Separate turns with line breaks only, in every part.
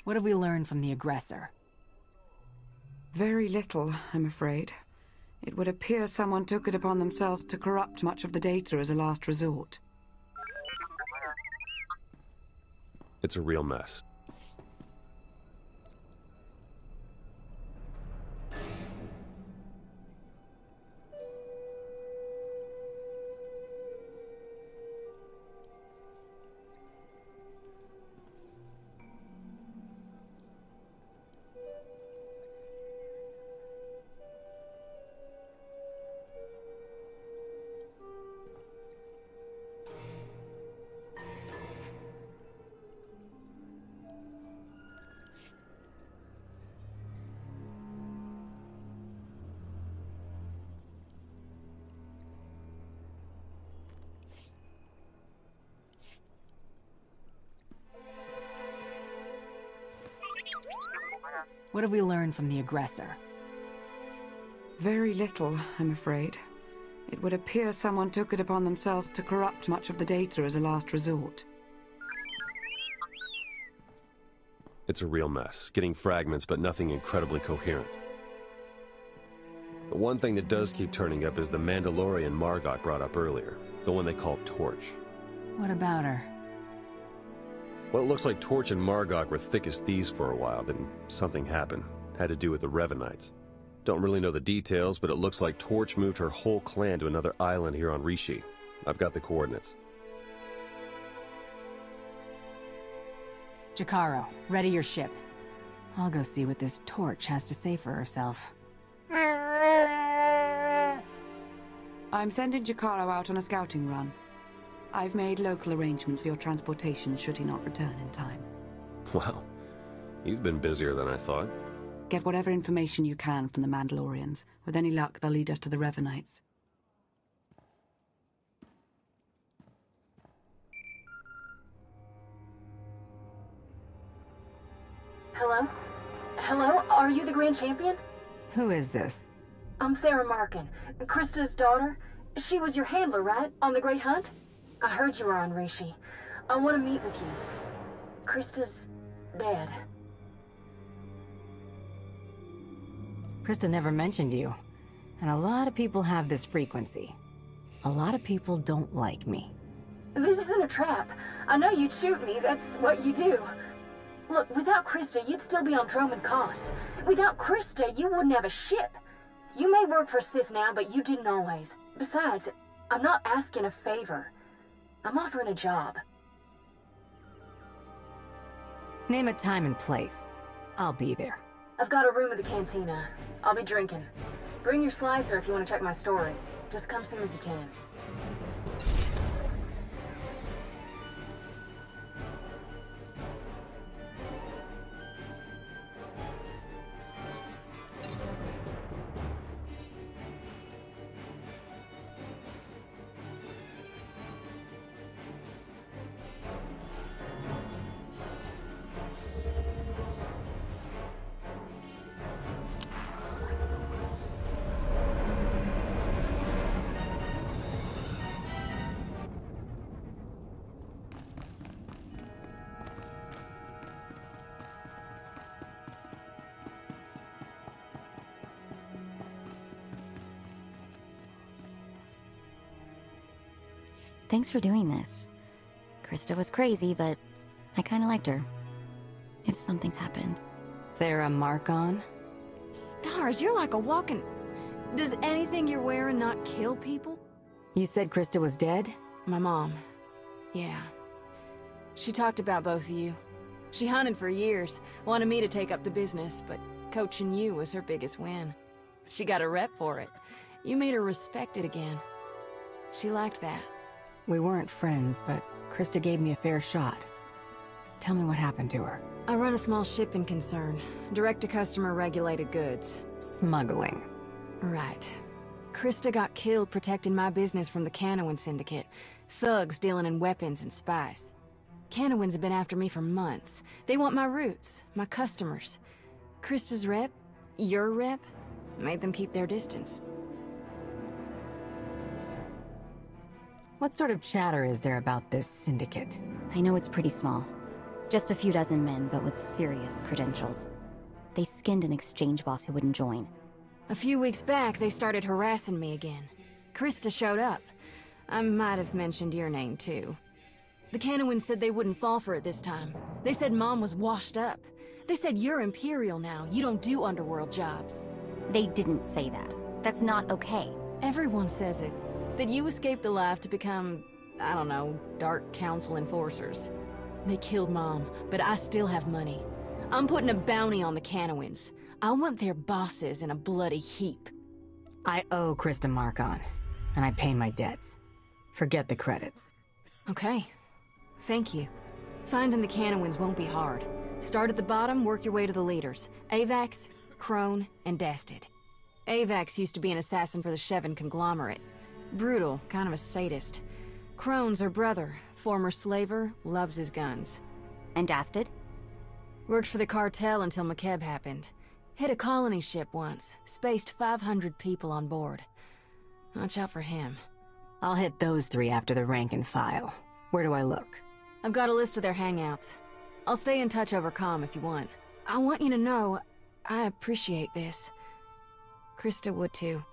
What have we learned from the aggressor?
Very little, I'm afraid. It would appear someone took it upon themselves to corrupt much of the data as a last resort.
It's a real mess.
What have we learned from the aggressor?
Very little, I'm afraid. It would appear someone took it upon themselves to corrupt much of the data as a last resort.
It's a real mess, getting fragments but nothing incredibly coherent. The one thing that does keep turning up is the Mandalorian Margok brought up earlier, the one they call Torch.
What about her?
Well, it looks like Torch and Margok were thick as thieves for a while, then something happened. Had to do with the Revanites. Don't really know the details, but it looks like Torch moved her whole clan to another island here on Rishi. I've got the coordinates.
Jakaro, ready your ship. I'll go see what this Torch has to say for herself.
I'm sending Jakaro out on a scouting run. I've made local arrangements for your transportation should he not return in time.
Wow, you've been busier than I thought.
Get whatever information you can from the Mandalorians. With any luck, they'll lead us to the Revanites.
Hello? Hello? Are you the Grand Champion?
Who is this?
I'm Sarah Markin, Krista's daughter. She was your handler, right? On the Great Hunt? I heard you were on Rishi. I want to meet with you. Krista's dead.
Krista never mentioned you. And a lot of people have this frequency. A lot of people don't like me.
This isn't a trap. I know you'd shoot me, that's what you do. Look, without Krista, you'd still be on Droman Kos. Without Krista, you wouldn't have a ship. You may work for Sith now, but you didn't always. Besides, I'm not asking a favor. I'm offering a job.
Name a time and place. I'll be there.
I've got a room at the cantina. I'll be drinking. Bring your slicer if you want to check my story. Just come soon as you can.
Thanks for doing this. Krista was crazy, but I kinda liked her. If something's happened.
There a mark on?
Stars, you're like a walking... Does anything you're wearing not kill people?
You said Krista was dead?
My mom. Yeah. She talked about both of you. She hunted for years, wanted me to take up the business, but coaching you was her biggest win. She got a rep for it. You made her respect it again. She liked that.
We weren't friends, but Krista gave me a fair shot. Tell me what happened to her.
I run a small shipping concern. Direct-to-customer regulated goods.
Smuggling.
Right. Krista got killed protecting my business from the Canawan Syndicate. Thugs dealing in weapons and spice. Canawans have been after me for months. They want my roots, my customers. Krista's rep, your rep, made them keep their distance.
What sort of chatter is there about this syndicate?
I know it's pretty small. Just a few dozen men, but with serious credentials. They skinned an exchange boss who wouldn't join.
A few weeks back, they started harassing me again. Krista showed up. I might have mentioned your name, too. The Canowins said they wouldn't fall for it this time. They said Mom was washed up. They said you're Imperial now. You don't do underworld jobs.
They didn't say that. That's not okay.
Everyone says it. That you escaped alive to become, I don't know, Dark Council enforcers. They killed Mom, but I still have money. I'm putting a bounty on the Canowins. I want their bosses in a bloody heap.
I owe Krista Markon, and I pay my debts. Forget the credits.
Okay. Thank you. Finding the Canowins won't be hard. Start at the bottom, work your way to the leaders. Avax, Crone, and Dastid. Avax used to be an assassin for the Shevan conglomerate. Brutal, kind of a sadist. Crone's her brother, former slaver, loves his guns.
And Dastid?
Worked for the cartel until McKeb happened. Hit a colony ship once, spaced 500 people on board. Watch out for him.
I'll hit those three after the rank and file. Where do I look?
I've got a list of their hangouts. I'll stay in touch over comm if you want. I want you to know, I appreciate this. Krista would too.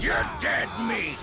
You're dead meat!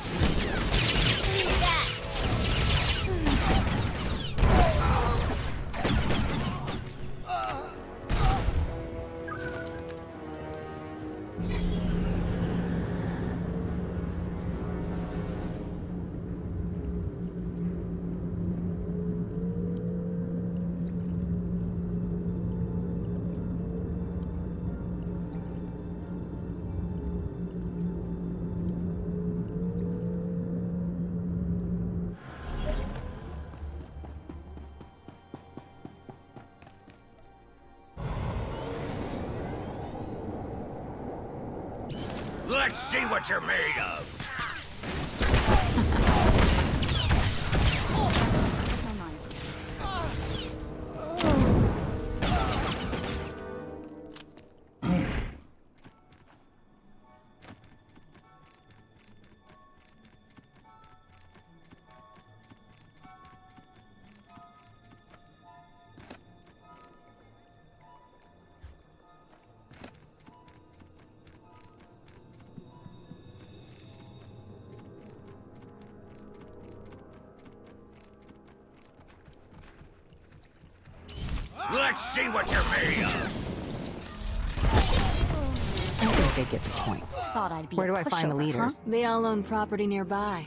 Let's see what you're made of! Let's see what you're made of!
I think they get the point.
Thought I'd be
Where do
a
I find the
pushover,
leaders?
huh?
They all own property nearby.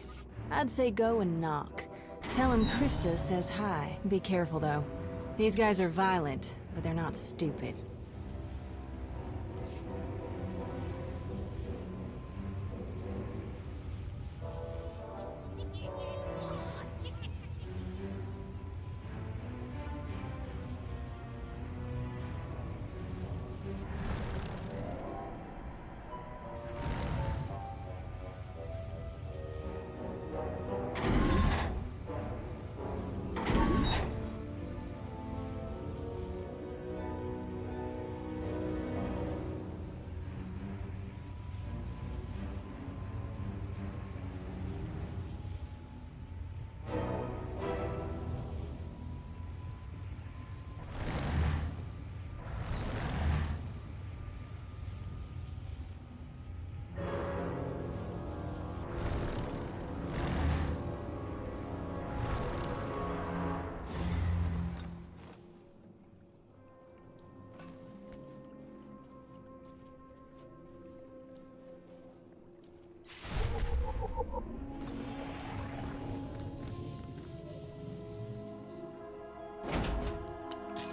I'd say go and knock. Tell him Krista says hi. Be careful, though. These guys are violent, but they're not stupid.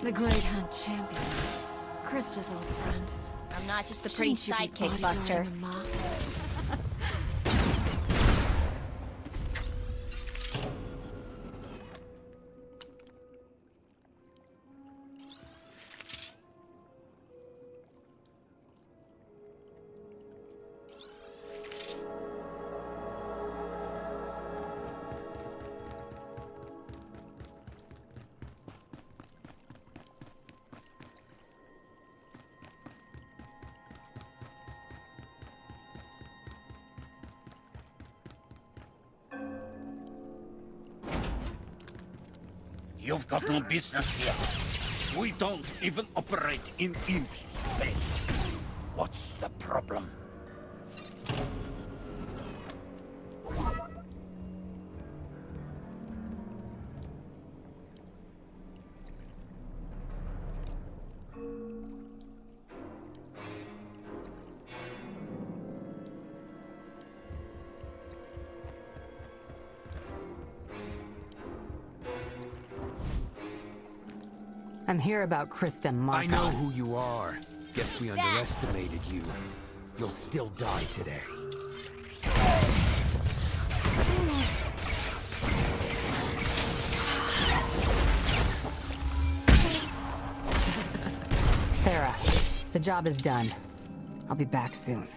The Great Hunt champion. Krista's old friend.
I'm not just the pretty sidekick, Buster.
You've got no business here. We don't even operate in empty space. What's the problem?
I'm here about Krista Markov.
I know who you are. Guess we underestimated you. You'll still die today.
Farah, the job is done. I'll be back soon.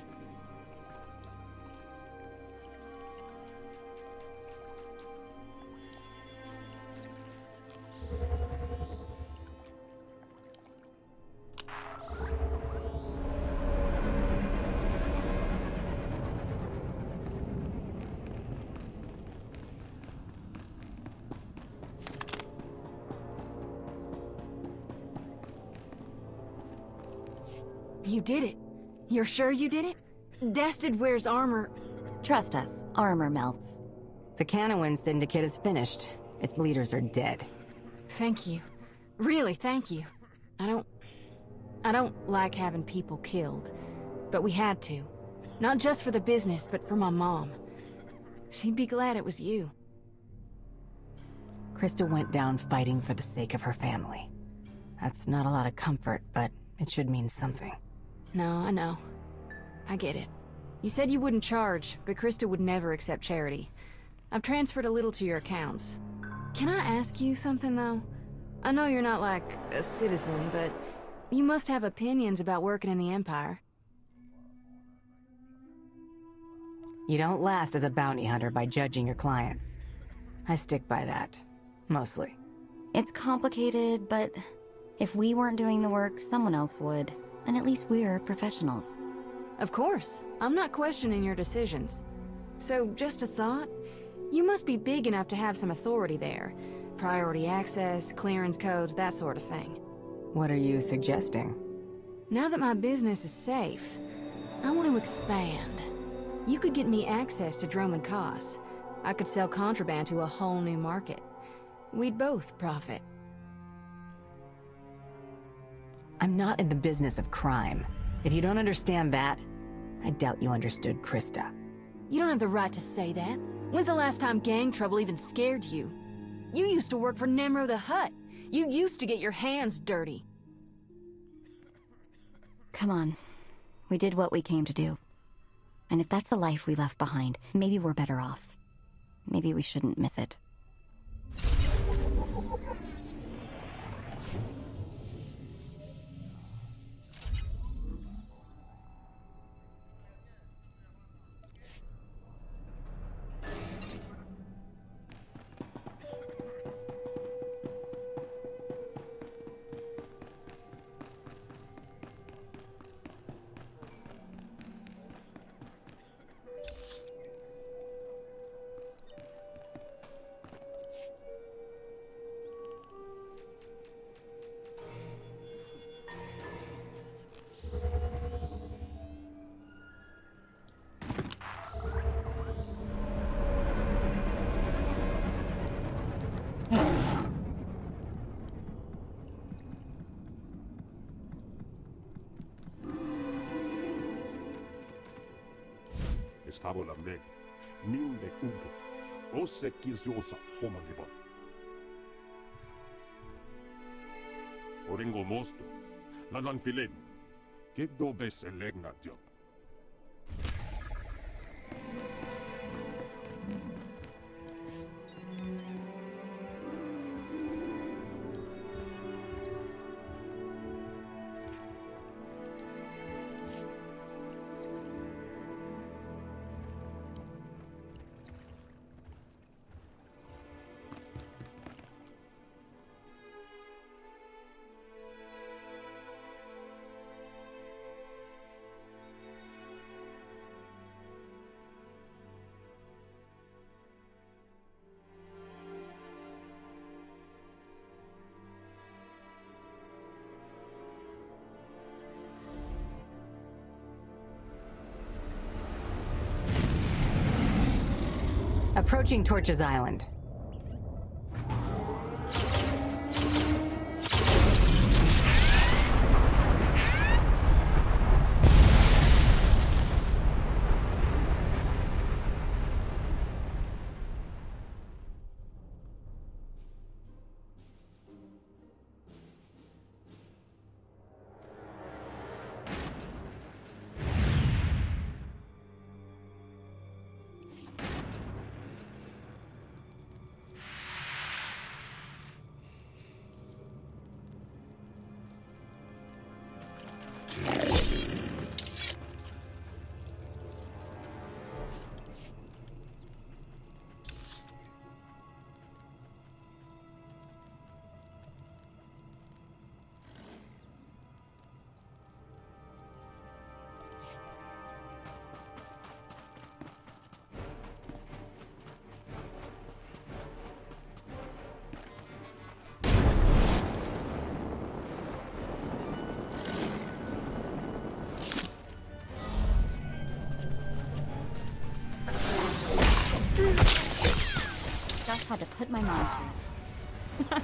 You did it. You're sure you did it? Dastard wears armor.
Trust us, armor melts.
The Canowin Syndicate is finished. Its leaders are dead.
Thank you. Really, thank you. I don't like having people killed. But we had to. Not just for the business, but for my mom. She'd be glad it was you.
Krista went down fighting for the sake of her family. That's not a lot of comfort, but it should mean something.
No, I know. I get it. You said you wouldn't charge, but Krista would never accept charity. I've transferred a little to your accounts. Can I ask you something, though? I know you're not like a citizen, but you must have opinions about working in the Empire.
You don't last as a bounty hunter by judging your clients. I stick by that. Mostly.
It's complicated, but if we weren't doing the work, someone else would. And at least we're professionals.
Of course. I'm not questioning your decisions. So, just a thought. You must be big enough to have some authority there. Priority access, clearance codes, that sort of thing.
What are you suggesting?
Now that my business is safe, I want to expand. You could get me access to Droman Kos. I could sell contraband to a whole new market. We'd both profit.
I'm not in the business of crime. If you don't understand that, I doubt you understood Krista.
You don't have the right to say that. When's the last time gang trouble even scared you? You used to work for Nemro the Hutt. You used to get your hands dirty.
Come on. We did what we came to do. And if that's the life we left behind, maybe we're better off. Maybe we shouldn't miss it.
Estavo la meg, min dek umpo, osse kilsiosa homagibon. Oringo mosto. Ladan filet. Get do bes elegna job.
Approaching Torch's Island.
Just had to put my mind to it.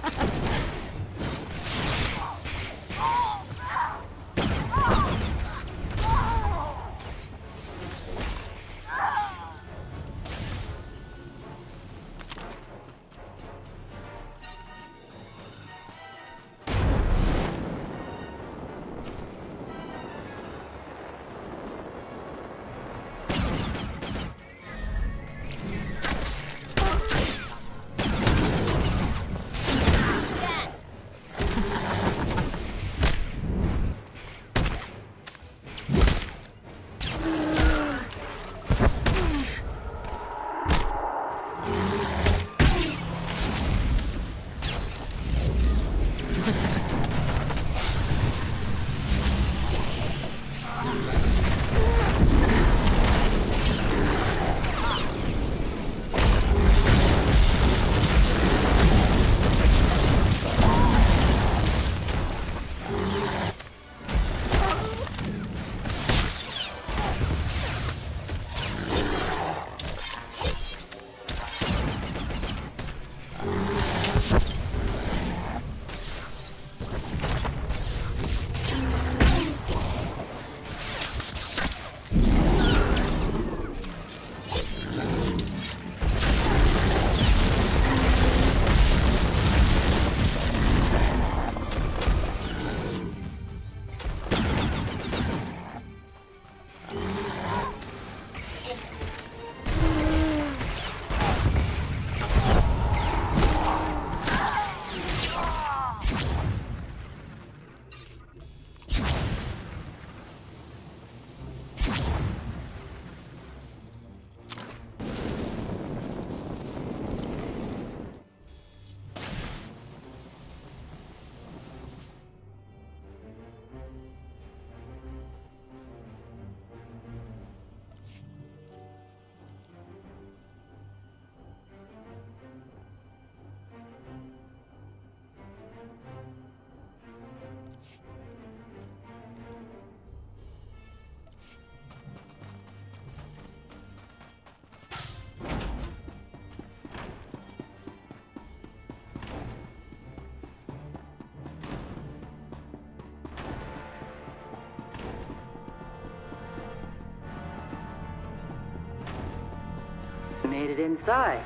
Made it inside.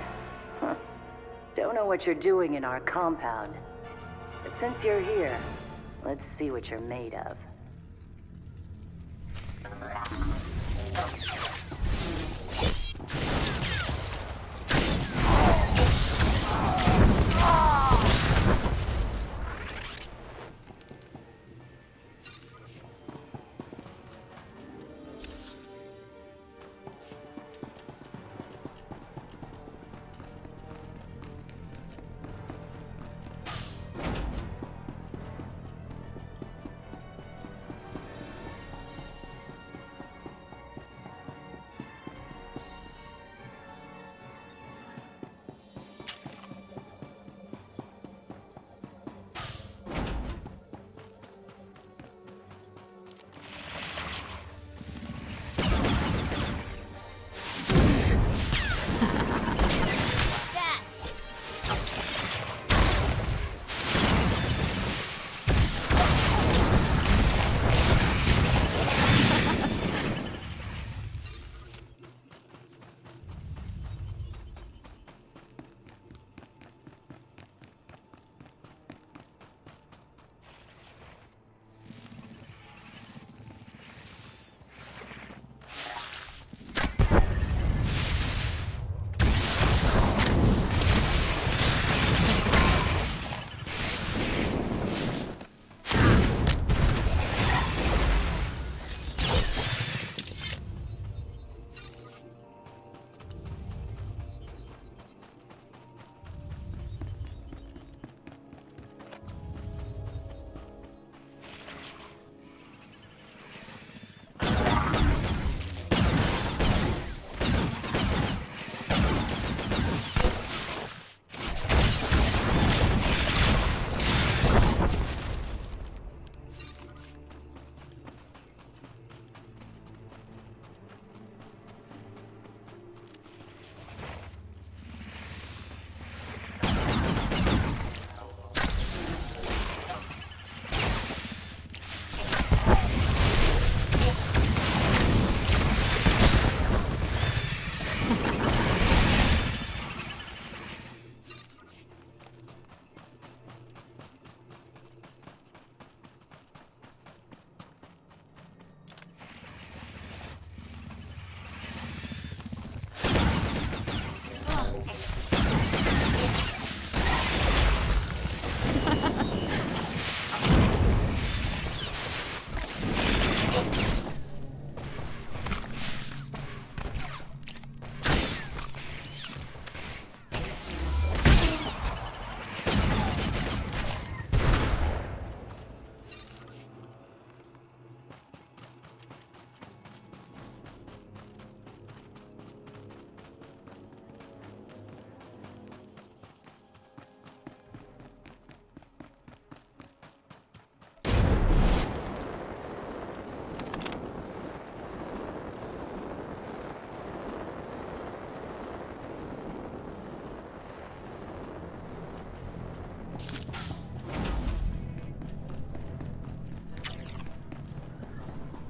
Huh. Don't know what you're doing in our compound. But since you're here, Let's see what you're made of.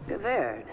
Gewährt.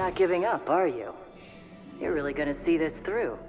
not giving up, are you? You're really gonna see this through.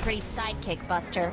Pretty sidekick, Buster.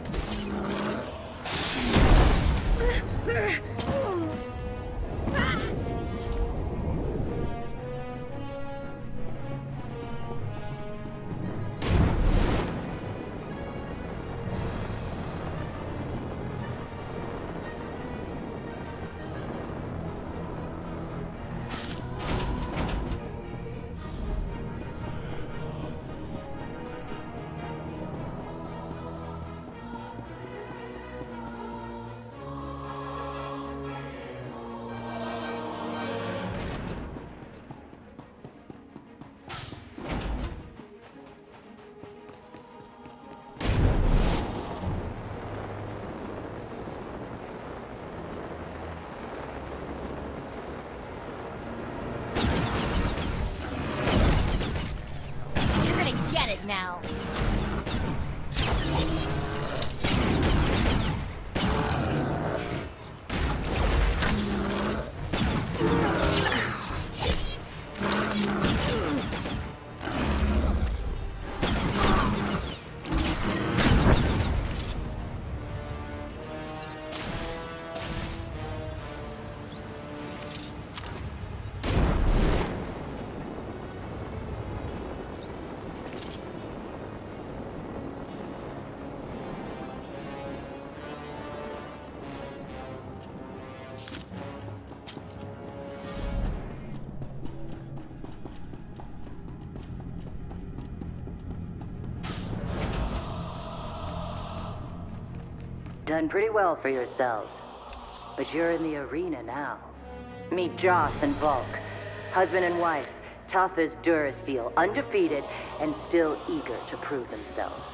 Now.
Done pretty well for yourselves. But you're in the arena now. Meet Joss and Volk. Husband and wife, tough as Durasteel, undefeated, and still eager to prove themselves.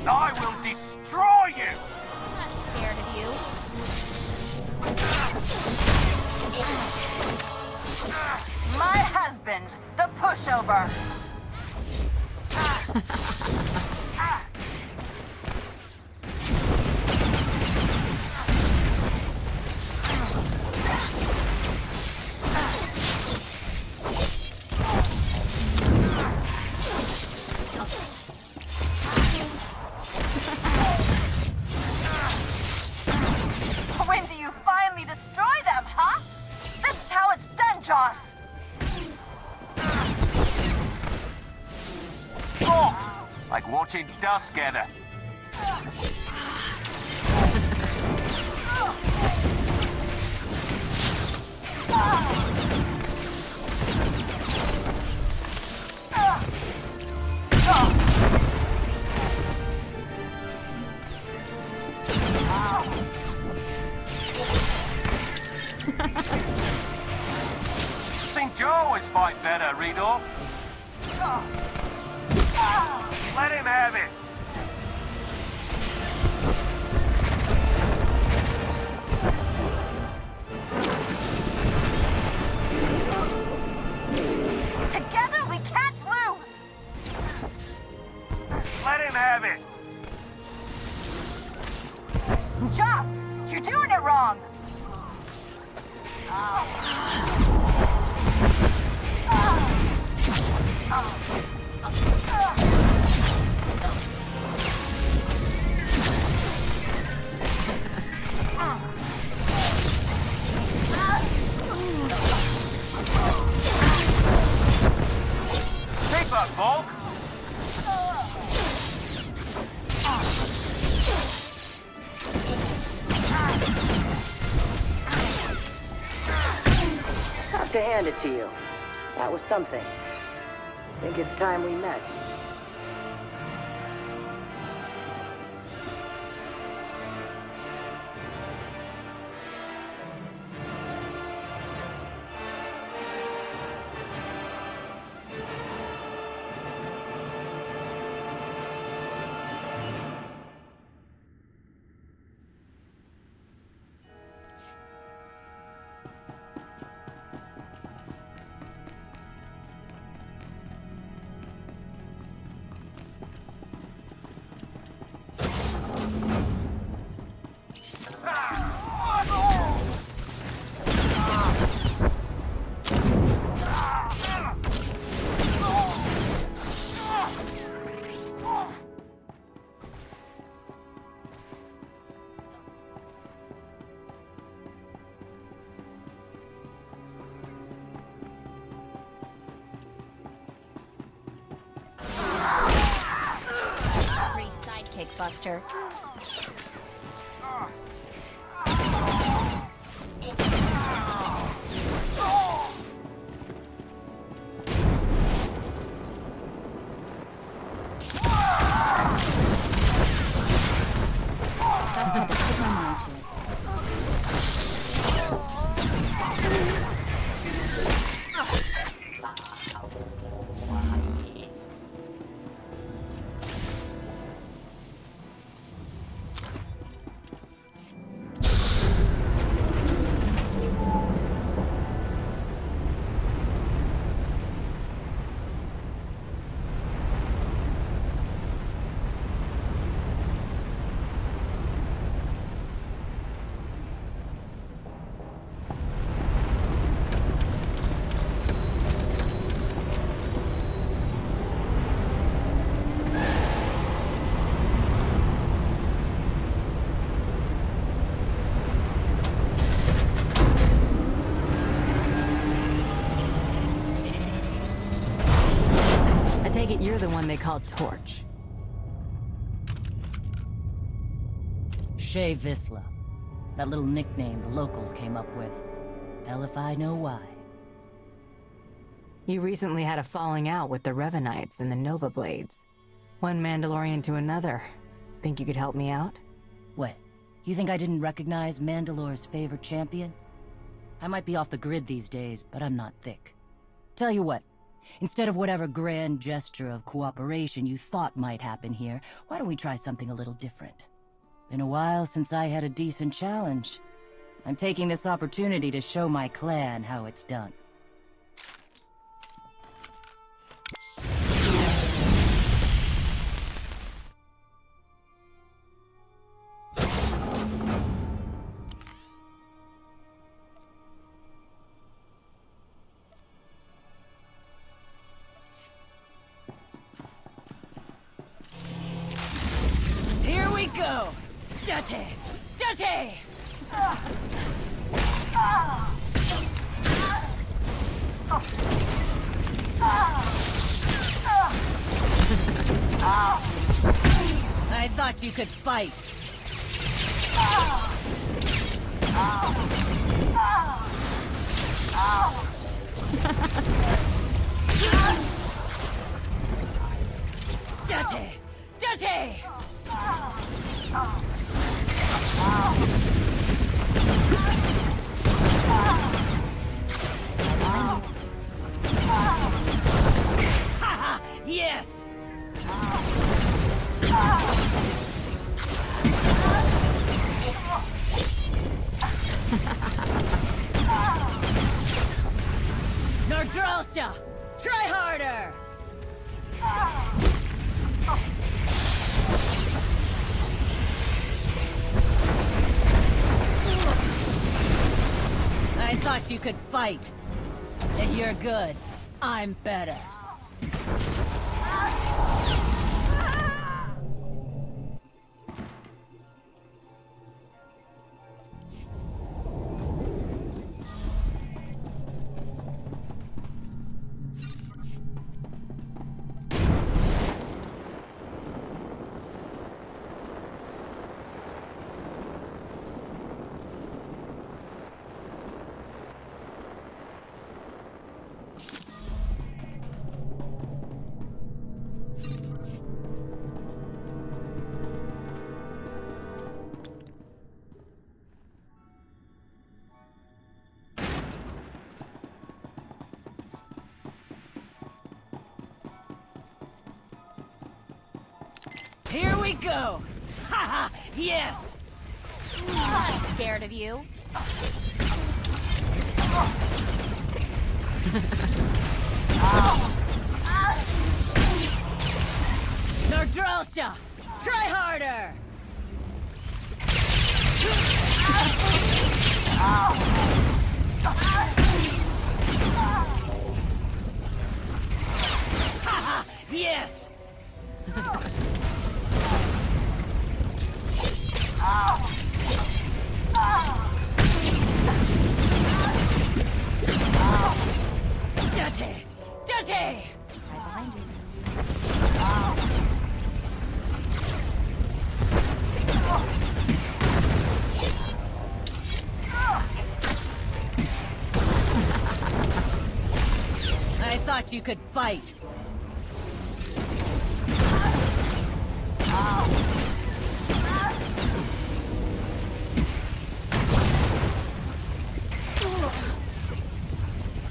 I will destroy you!
I'm not scared of you.
My husband, the pushover. When do you finally destroy them, huh? This is how it's done, Joss.
Oh, like watching dust gather. Think Joe always fight better, Redor. Let him have it.
Together we can't lose.
Let him have it.
Joss, you're doing it wrong.
Keep up, Volk.
to hand it to you. That was something. Think it's time we met.
Buster. That's had to put my mind to it.
You're the one they call Torch.
Shay Visla. That little nickname the locals came up with. Hell if I know why.
You recently had a falling out with the Revanites and the Nova Blades. One Mandalorian to another. Think you could help me out?
What? You think I didn't recognize Mandalore's favorite champion? I might be off the grid these days, but I'm not thick. Tell you what. Instead of whatever grand gesture of cooperation you thought might happen here, why don't we try something a little different? Been a while since I had a decent challenge. I'm taking this opportunity to show my clan how it's done.
Go! Dirty! Dirty!
I thought you could fight.
Dirty! Dirty!
Yes!
Nordrolsha! Try harder!
I thought you could fight. You're good. I'm better. Haha! Yes!
I'm scared of you.
Nordrelsha! Try harder! Haha! Yes! Dirty! Dirty!
Right behind you.
I thought you could fight.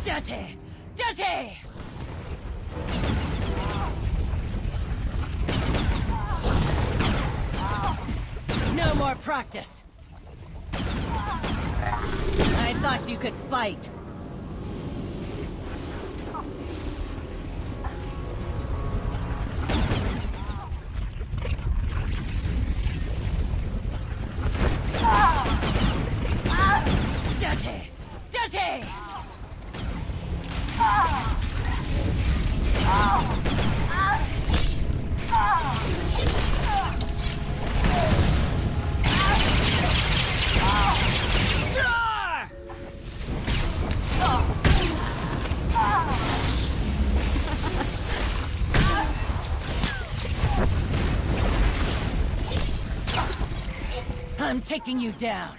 Dirty! Dirty! No more practice. I thought you could fight. Dirty! Dirty! Roar! I'm taking you down.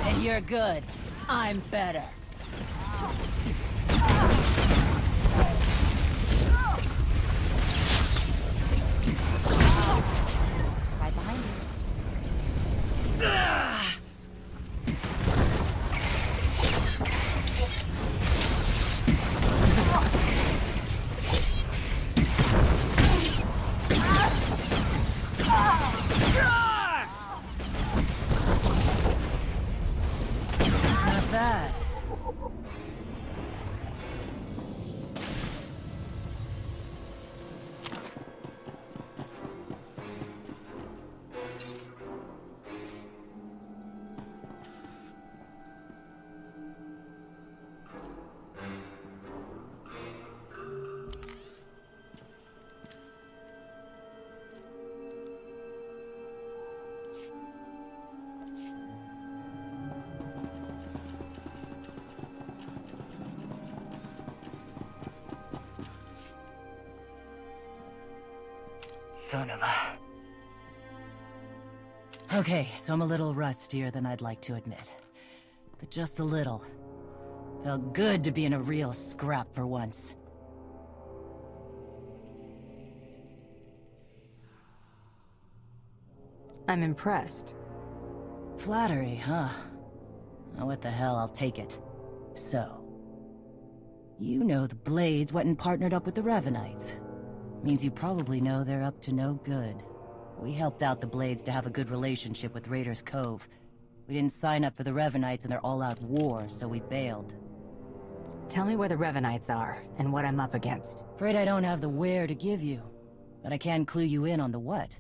And you're good. I'm better.
Right behind you.
Not bad. Son of a... Okay, so I'm a little rustier than I'd like to admit. But just a little. Felt good to be in a real scrap for once.
I'm impressed.
Flattery, huh? Oh, what the hell, I'll take it. So... You know the Blades went and partnered up with the Revanites. Means you probably know they're up to no good. We helped out the Blades to have a good relationship with Raiders Cove. We didn't sign up for the Revanites in their all-out war, so we bailed.
Tell me where the Revanites are, and what I'm up against.
Afraid I don't have the where to give you, but I can clue you in on the what.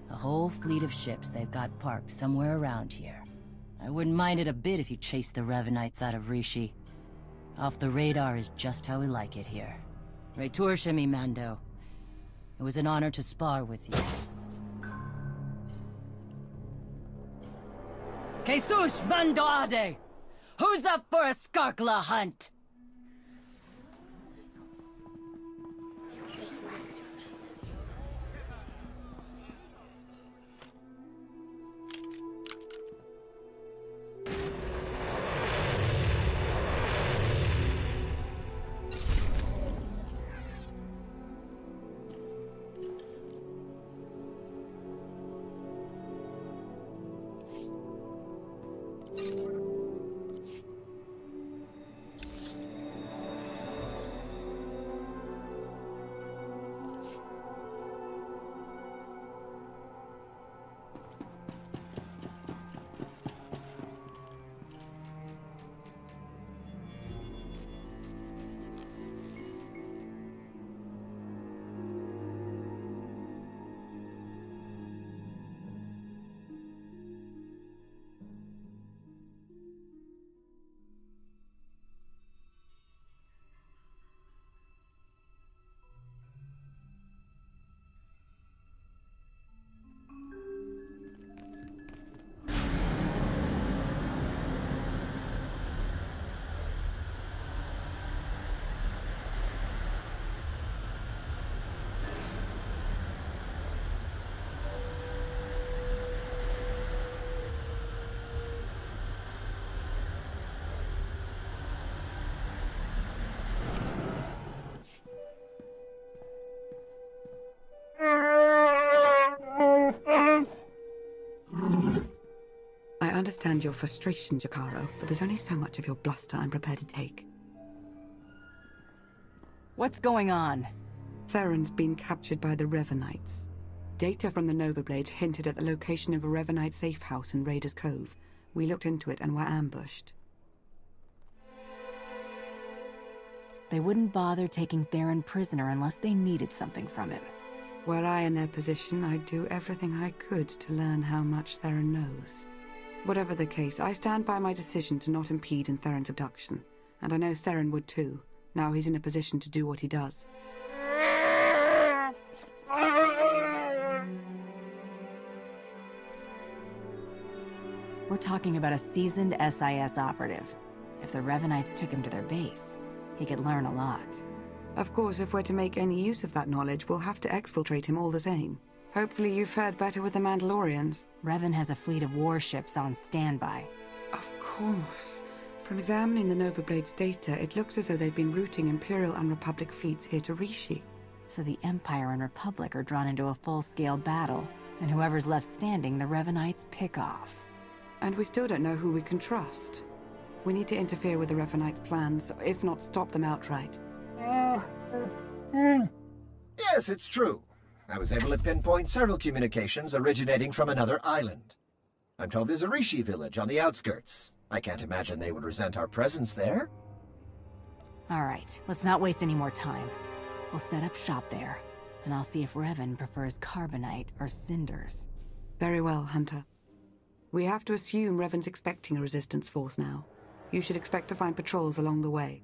A whole fleet of ships they've got parked somewhere around here. I wouldn't mind it a bit if you chased the Revanites out of Rishi. Off the radar is just how we like it here. Returshimi, mi Mando. It was an honor to spar with you. Jesus Mando Ade! Who's up for a Skarkla hunt?
understand your frustration, Jakaro, but there's only so much of your bluster I'm prepared to take.
What's going on?
Theron's been captured by the Revanites. Data from the Nova Blades hinted at the location of a Revanite safe house in Raiders Cove. We looked into it and were ambushed.
They wouldn't bother taking Theron prisoner unless they needed something from him.
Were I in their position, I'd do everything I could to learn how much Theron knows. Whatever the case, I stand by my decision to not impede in Theron's abduction. And I know Theron would too. Now he's in a position to do what he does.
We're talking about a seasoned SIS operative. If the Revanites took him to their base, he could learn a lot.
Of course, if we're to make any use of that knowledge, we'll have to exfiltrate him all the same. Hopefully you've fared better with the Mandalorians.
Revan has a fleet of warships on standby.
Of course. From examining the Nova Blades data, it looks as though they've been routing Imperial and Republic fleets here to Rishi.
So the Empire and Republic are drawn into a full-scale battle, and whoever's left standing, the Revanites pick off.
And we still don't know who we can trust. We need to interfere with the Revanites' plans, if not stop them outright.
Yes, it's true. I was able to pinpoint several communications originating from another island. I'm told there's a Rishi village on the outskirts. I can't imagine they would resent our presence there.
All right, let's not waste any more time. We'll set up shop there, and I'll see if Revan prefers carbonite or cinders.
Very well, Hunter. We have to assume Revan's expecting a resistance force now. You should expect to find patrols along the way.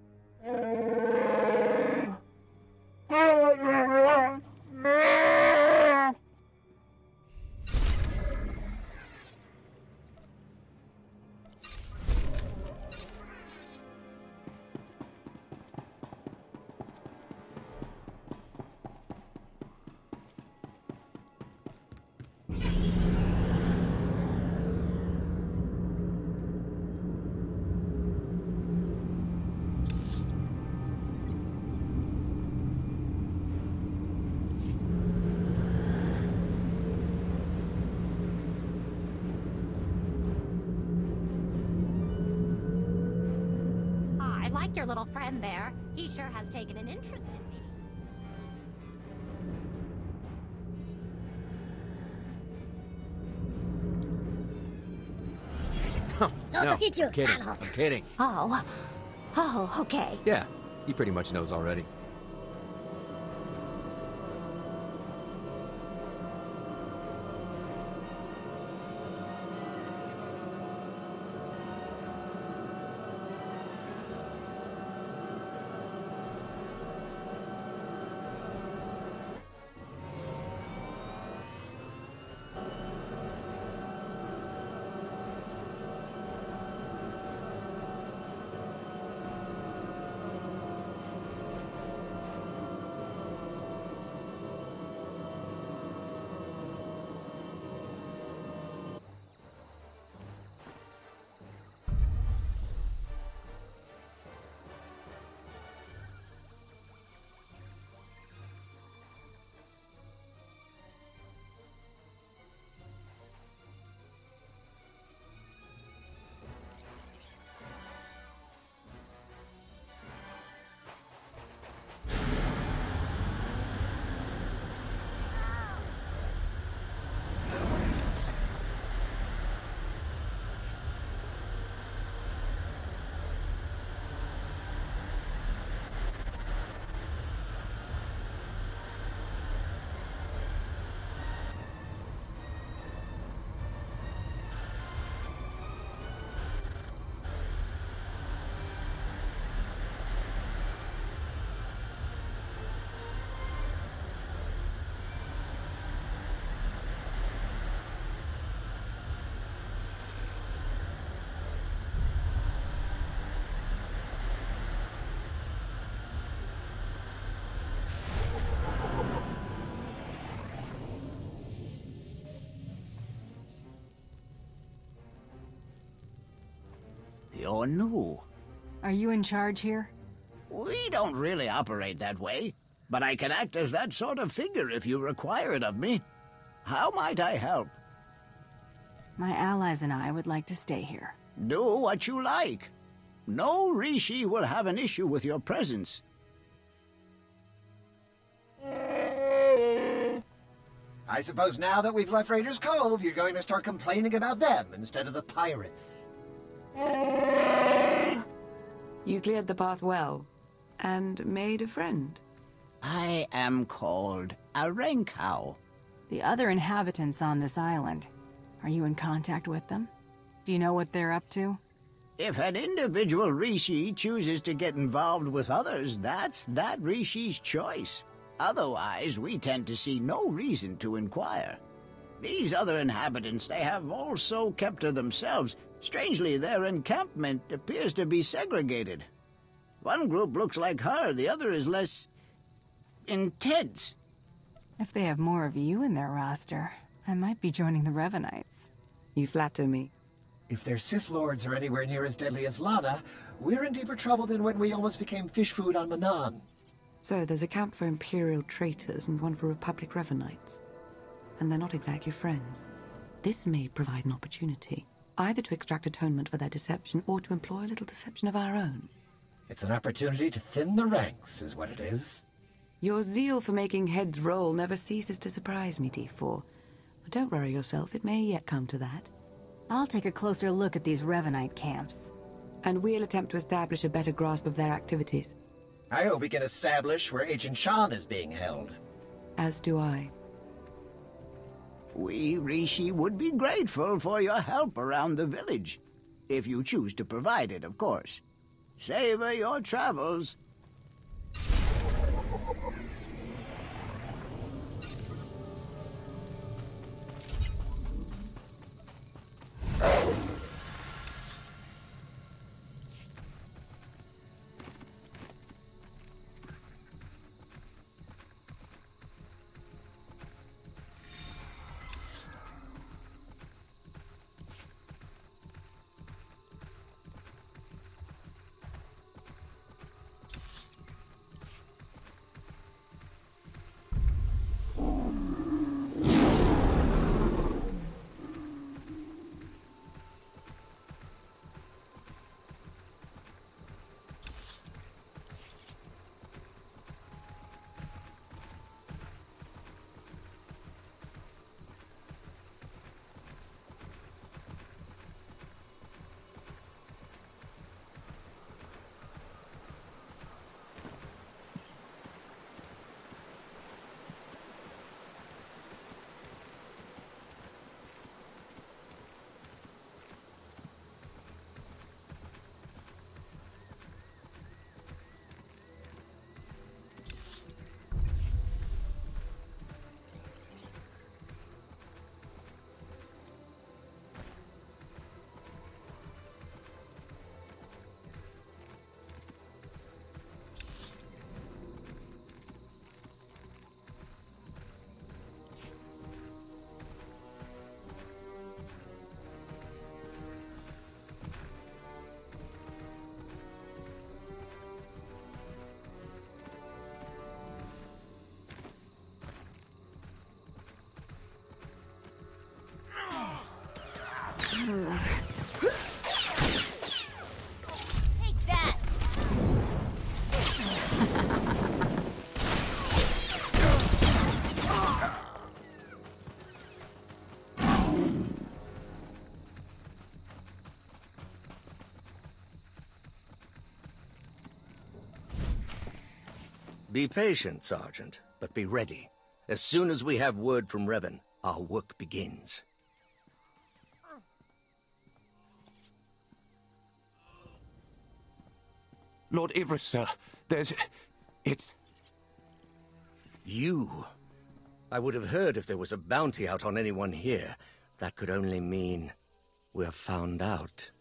Your little friend there. He sure has taken an interest in me.
No, I'm kidding. I'm kidding.
Oh, okay.
Yeah, he pretty much knows already.
You're new.
Are you in charge here?
We don't really operate that way, but I can act as that sort of figure if you require it of me. How might I help?
My allies and I would like to stay here.
Do what you like. No Rishi will have an issue with your presence.
I suppose now that we've left Raiders Cove, you're going to start complaining about them instead of the pirates.
You cleared the path well, and made a friend.
I am called a Renkow.
The other inhabitants on this island, are you in contact with them? Do you know what they're up to?
If an individual Rishi chooses to get involved with others, that's that Rishi's choice. Otherwise, we tend to see no reason to inquire. These other inhabitants, they have also kept to themselves. Strangely, their encampment appears to be segregated. One group looks like her, the other is less intense.
If they have more of you in their roster, I might be joining the Revanites.
You flatter me.
If their Sith Lords are anywhere near as deadly as Lana, we're in deeper trouble than when we almost became fish food on Manan.
So there's a camp for Imperial traitors and one for Republic Revanites. And they're not exactly friends. This may provide an opportunity, either to extract atonement for their deception or to employ a little deception of our own.
It's an opportunity to thin the ranks, is what it is.
Your zeal for making heads roll never ceases to surprise me, D4. Don't worry yourself, it may yet come to that.
I'll take a closer look at these Revanite camps.
And we'll attempt to establish a better grasp of their activities.
I hope we can establish where Agent Shan is being held.
As do I.
We, Rishi, would be grateful for your help around the village. If you choose to provide it, of course. Savor your travels.
Take that!
Be patient, Sergeant, but be ready. As soon as we have word from Revan, our work begins.
Lord Ivris, sir. It's...
You? I would have heard if there was a bounty out on anyone here. That could only mean we're found out.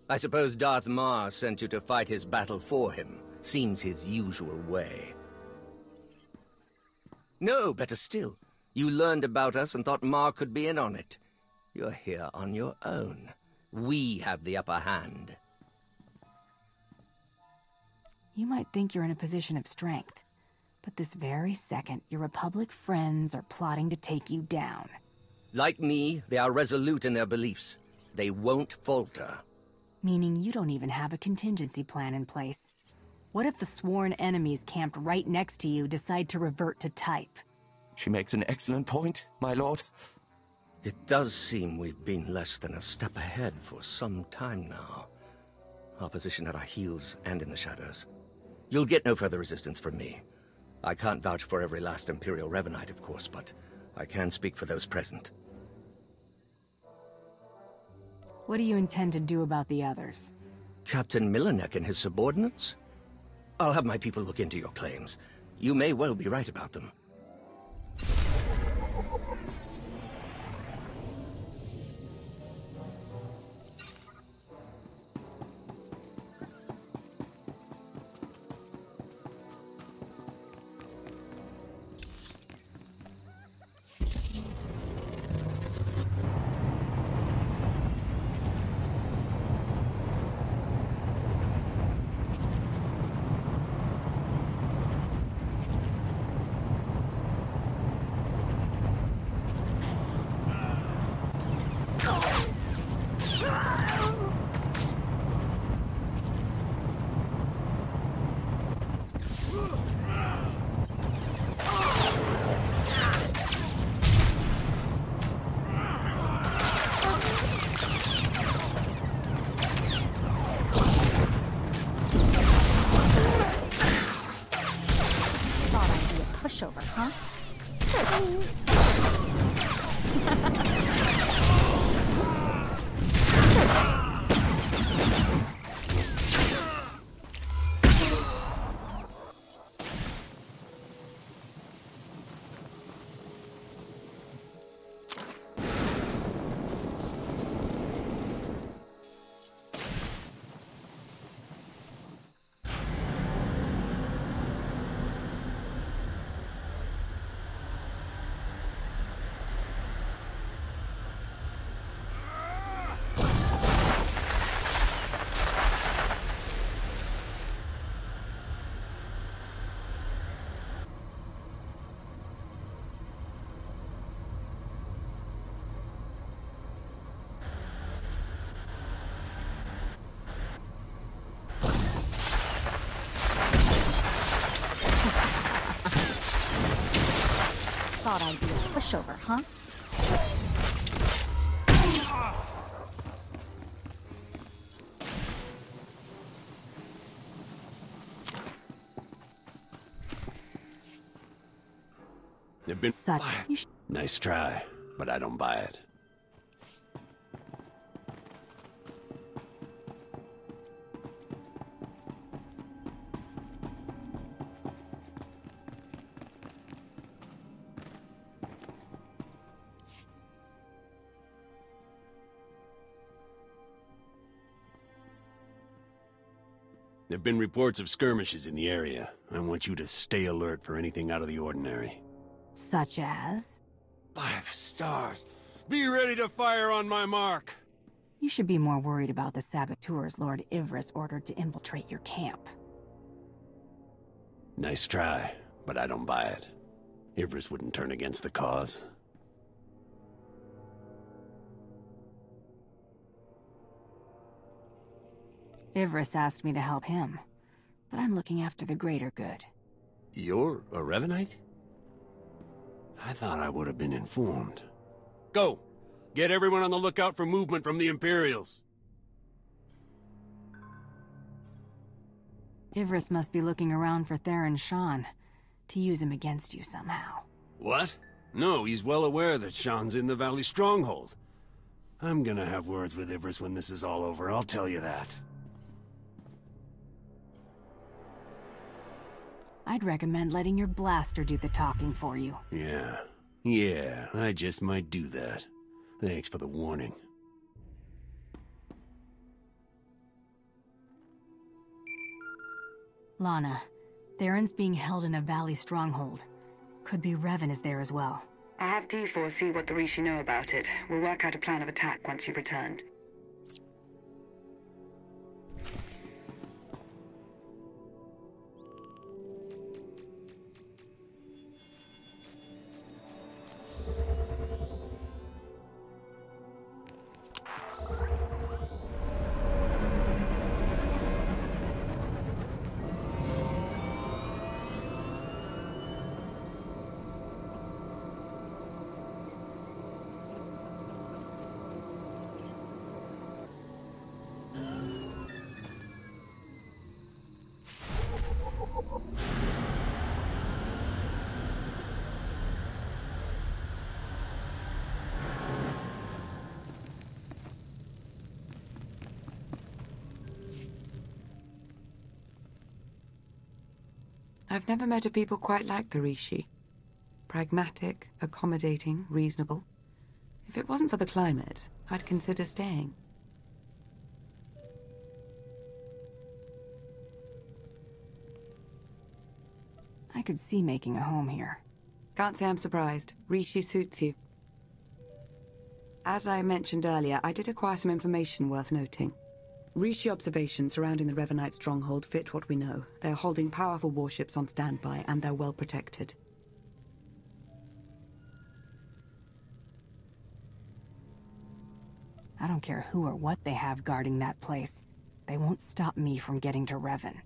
I suppose Darth Mar sent you to fight his battle for him. Seems his usual way. No, better still. You learned about us and thought Mar could be in on it. You're here on your own. We have the upper hand.
You might think you're in a position of strength, but this very second, your Republic friends are plotting to take you down.
Like me, they are resolute in their beliefs. They won't falter.
Meaning you don't even have a contingency plan in place. What if the sworn enemies camped right next to you decide to revert to type?
She makes an excellent point, my lord.
It does seem we've been less than a step ahead for some time now. Opposition at our heels and in the shadows. You'll get no further resistance from me. I can't vouch for every last Imperial Revanite, of course, but I can speak for those present.
What do you intend to do about the others?
Captain Milanek and his subordinates? I'll have my people look into your claims. You may well be right about them.
Pushover, huh? Thought I'd be a pushover, huh?
They've been Nice try, but I don't buy it. There've been reports of skirmishes in the area. I want you to stay alert for anything out of the ordinary.
Such as?
5 stars. Be ready to fire on my mark.
You should be more worried about the saboteurs Lord Ivris ordered to infiltrate your camp.
Nice try, but I don't buy it. Ivris wouldn't turn against the cause.
Ivris asked me to help him, but I'm looking after the greater good.
You're a Revanite? I thought I would have been informed. Go! Get everyone on the lookout for movement from the Imperials.
Ivris must be looking around for Theron Shan, to use him against you somehow.
What? No, he's well aware that Shan's in the Valley Stronghold. I'm gonna have words with Ivris when this is all over, I'll tell you that.
I'd recommend letting your blaster do the talking for you.
Yeah, I just might do that. Thanks for the warning.
Lana, Theron's being held in a Valley Stronghold. Could be Revan is there as well.
I have D4 see what the Rishi know about it. We'll work out a plan of attack once you've returned. I've never met a people quite like the Rishi. Pragmatic, accommodating, reasonable. If it wasn't for the climate, I'd consider staying.
I could see making a home here.
Can't say I'm surprised. Rishi suits you. As I mentioned earlier, I did acquire some information worth noting. Rishi observations surrounding the Revanite stronghold fit what we know. They're holding powerful warships on standby, and they're well protected.
I don't care who or what they have guarding that place. They won't stop me from getting to Revan.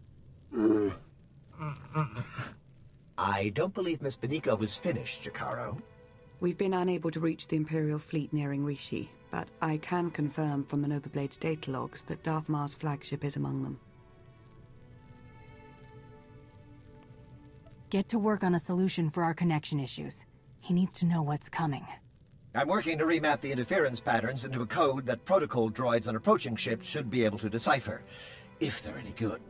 I don't believe Miss Benica was finished, Jakaro.
We've been unable to reach the Imperial fleet nearing Rishi, but I can confirm from the Novablade's data logs that Darth Mar's flagship is among them.
Get to work on a solution for our connection issues. He needs to know what's coming.
I'm working to remap the interference patterns into a code that protocol droids on approaching ships should be able to decipher, if they're any good.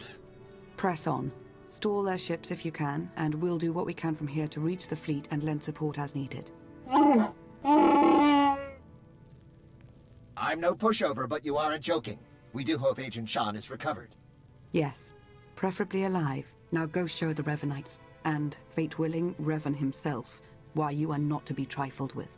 Press on. Stall their ships if you can, and we'll do what we can from here to reach the fleet and lend support as needed.
I'm no pushover, but you aren't joking. We do hope Agent Shan is recovered.
Yes, preferably alive. Now go show the Revanites, and, fate willing, Revan himself, why you are not to be trifled with.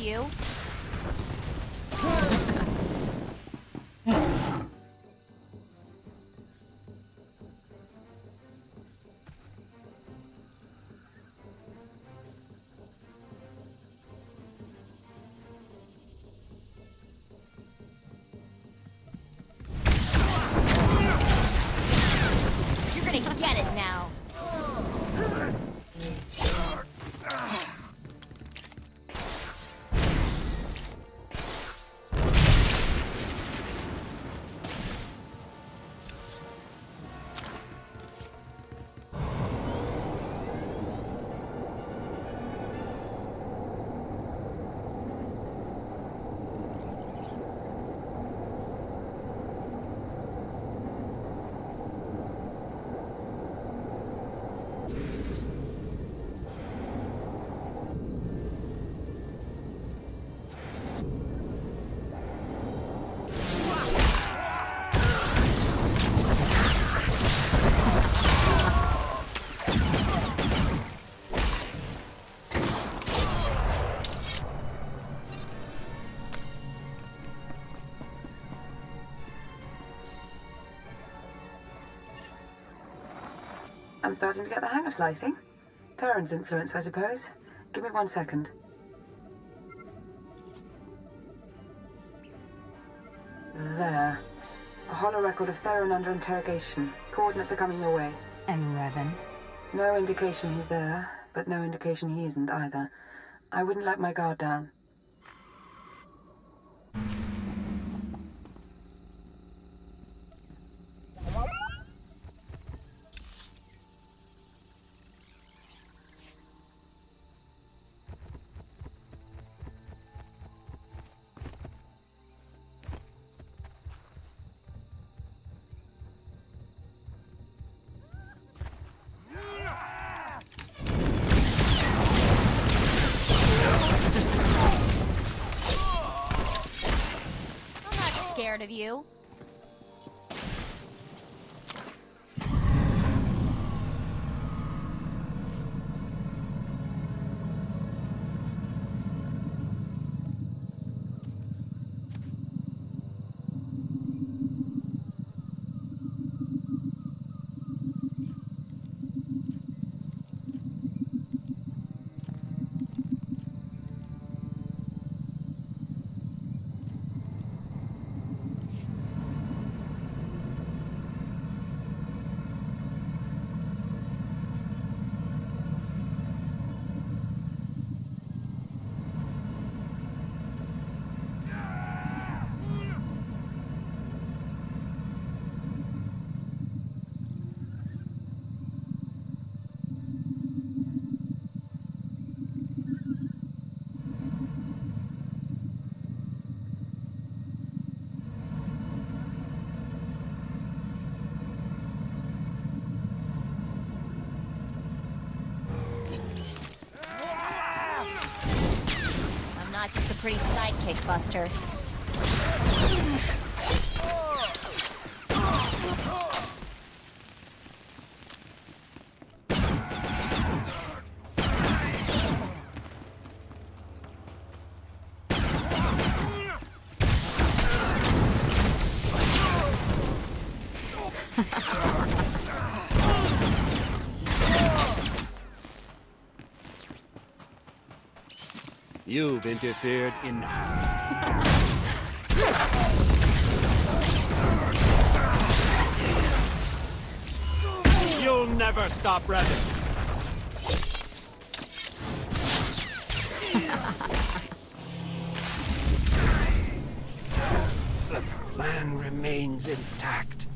you. You're gonna get it now.
I'm starting to get the hang of slicing. Theron's influence, I suppose. Give me 1 second. There. A hollow record of Theron under interrogation. Coordinates are coming your way.
And Revan?
No indication he's there, but no indication he isn't either. I wouldn't let my guard down.
Scared of you. Not just the pretty sidekick, Buster.
You've interfered in... You'll never stop Revan. The plan remains intact.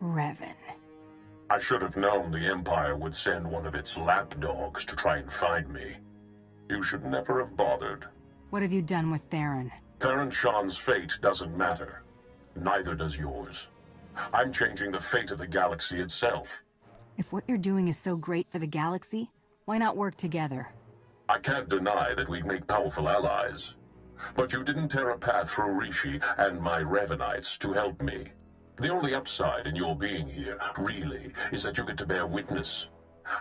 Revan.
I should have known the Empire would send one of its lapdogs to try and find me. You should never have bothered.
What have you done with Theron?
Theron Shan's fate doesn't matter. Neither does yours. I'm changing the fate of the galaxy itself.
If what you're doing is so great for the galaxy, why not work together?
I can't deny that we'd make powerful allies. But you didn't tear a path through Rishi and my Revanites to help me. The only upside in your being here, really, is that you get to bear witness.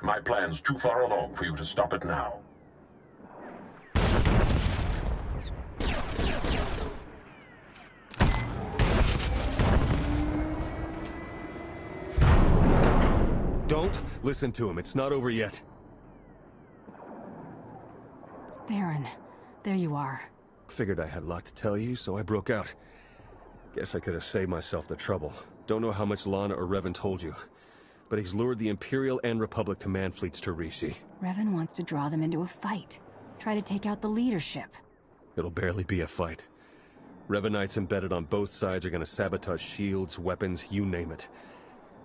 My plan's too far along for you to stop it now.
Don't listen to him. It's not over yet.
Theron, there you are.
Figured I had a lot to tell you, so I broke out. Guess I could have saved myself the trouble. Don't know how much Lana or Revan told you, but he's lured the Imperial and Republic command fleets to Rishi.
Revan wants to draw them into a fight. Try to take out the leadership.
It'll barely be a fight. Revanites embedded on both sides are gonna sabotage shields, weapons, you name it.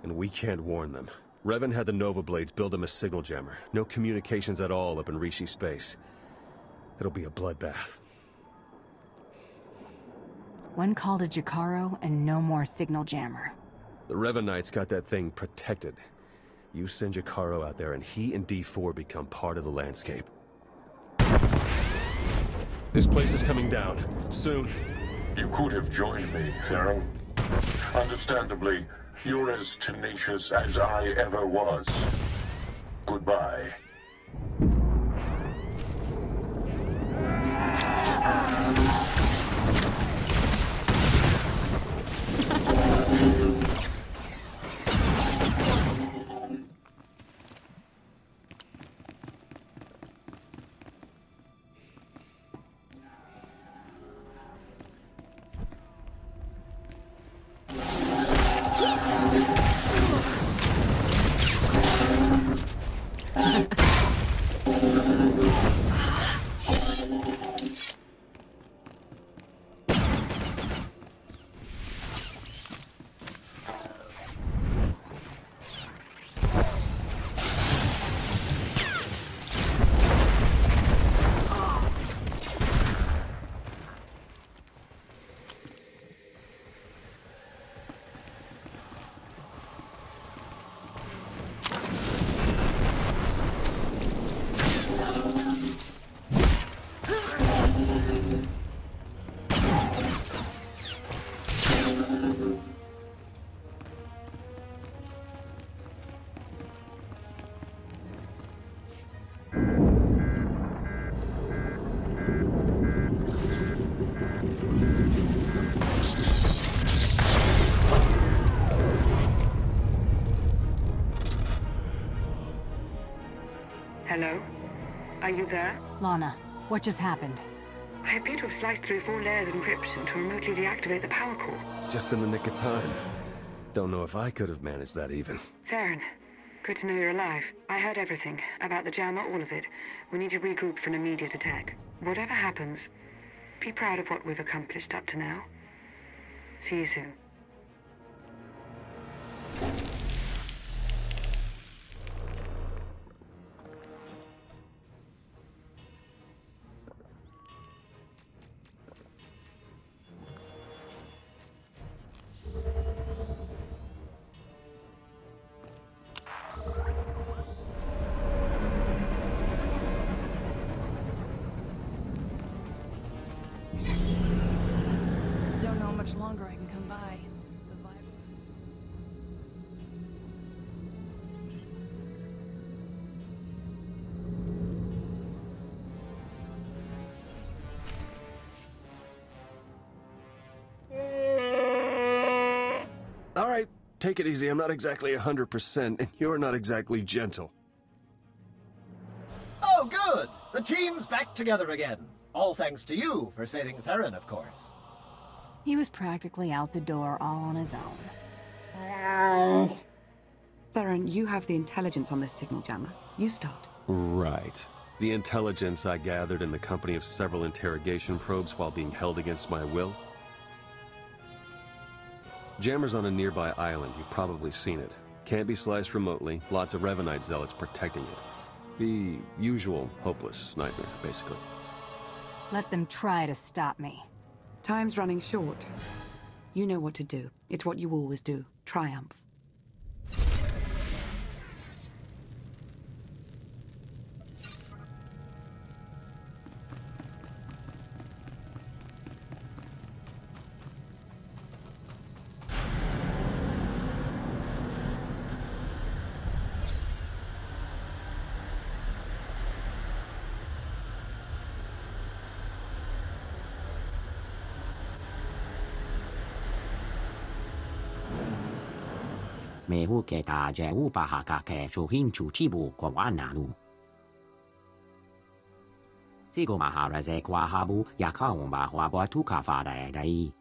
And we can't warn them. Revan had the Nova Blades build him a signal jammer. No communications at all up in Rishi space. It'll be a bloodbath.
One call to Jakaro and no more signal jammer.
The Revanites got that thing protected. You send Jakaro out there and he and D4 become part of the landscape. This place is coming down. Soon.
You could have joined me, Theron. Understandably, you're as tenacious as I ever was. Goodbye.
Hello? Are you there?
Lana, what just happened?
I appear to have sliced through 4 layers of encryption to remotely deactivate the power core.
Just in the nick of time. Don't know if I could have managed that even.
Theron, good to know you're alive. I heard everything. About the jammer, all of it. We need to regroup for an immediate attack. Whatever happens, be proud of what we've accomplished up to now. See you soon.
Don't know how much longer I can come by.
All right, take it easy. I'm not exactly 100%, and you're not exactly gentle.
Oh, good! The team's back together again. All thanks to you for saving Theron, of course.
He was practically out the door all on his own.
Theron, you have the intelligence on this signal jammer. You start.
Right. The intelligence I gathered in the company of several interrogation probes while being held against my will. Jammer's on a nearby island. You've probably seen it. Can't be sliced remotely. Lots of Revanite zealots protecting it. The usual hopeless nightmare, basically.
Let them try to stop me.
Time's running short. You know what to do. It's what you always do. triumph.
Mehu ke ta je upaha ka ke chuhin chu chibu kwa wanalu. Sigo maharaze kwa habu yakaumba hwa batu ka fada dai.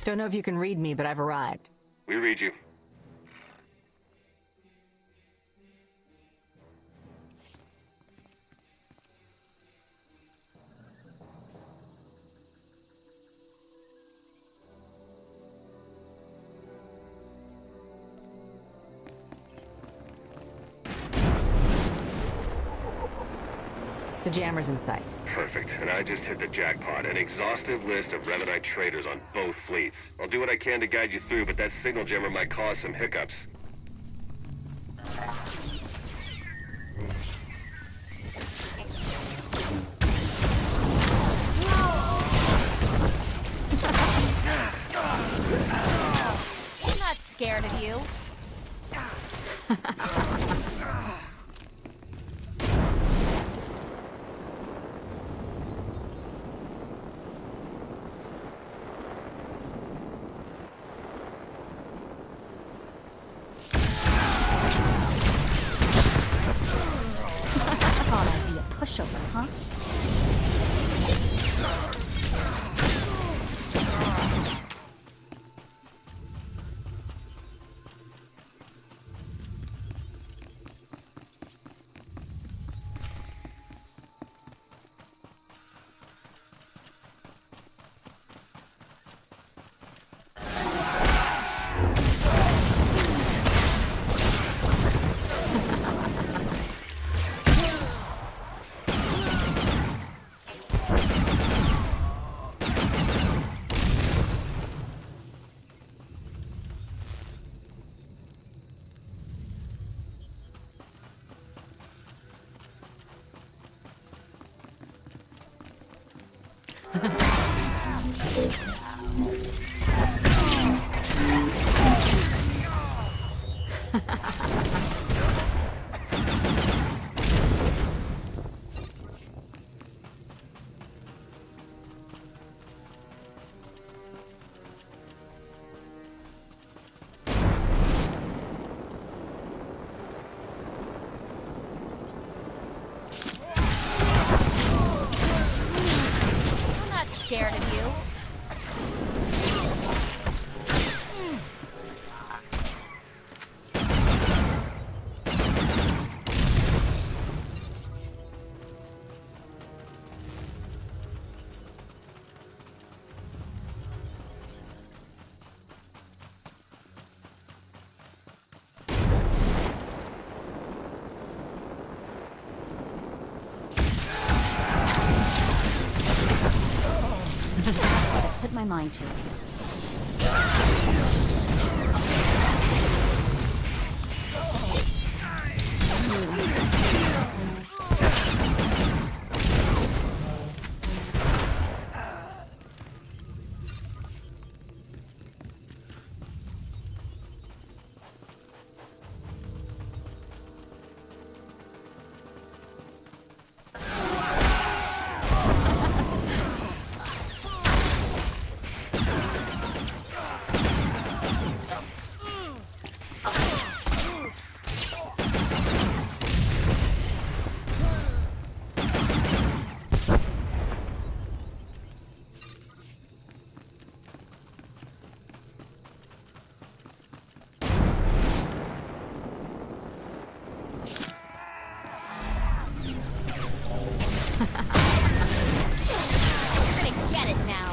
Don't know if you can read me, but I've arrived.
We read you.
The jammer's in sight.
Perfect. And I just hit the jackpot. An exhaustive list of Revanite traders on both fleets. I'll do what I can to guide you through, but that signal jammer might cause some hiccups.
I'm not scared of you.
Thought I'd be a pushover, huh?
I'm not scared of you.
Put my mind to it.
You're gonna get it now.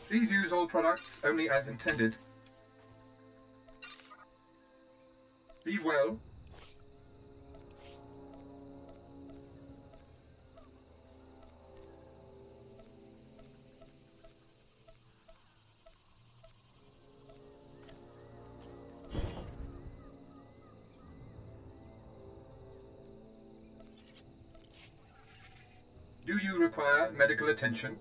Please use all products only as intended. Be well. Do you require medical attention?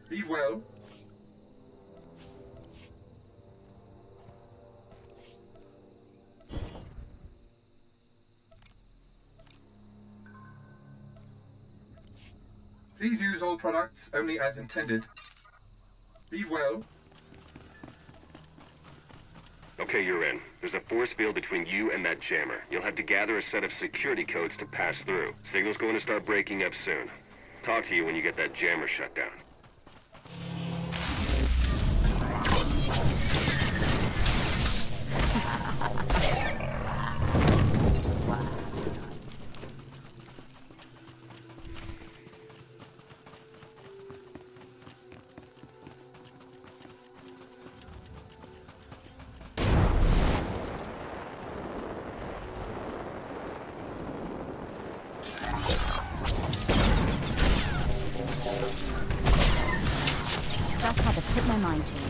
Be well. Please use all products only as intended. Be well.
Okay, you're in. There's a force field between you and that jammer. You'll have to gather a set of security codes to pass through. Signal's going to start breaking up soon. Talk to you when you get that jammer shut down.
Just had to put my mind to it.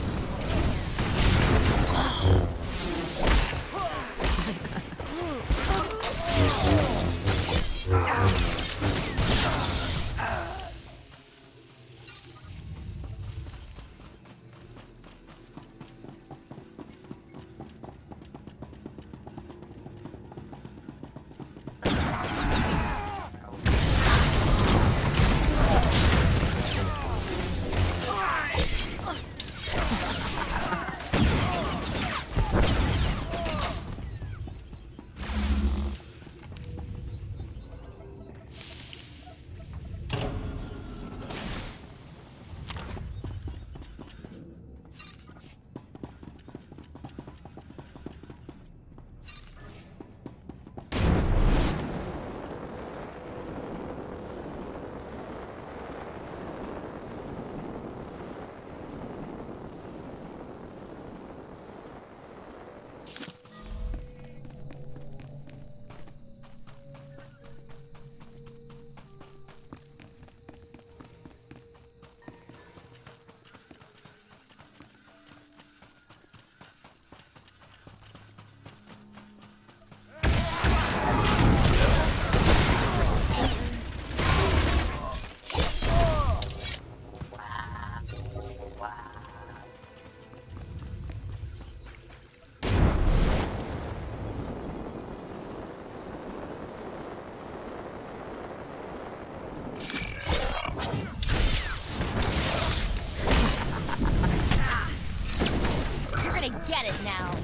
Get it now.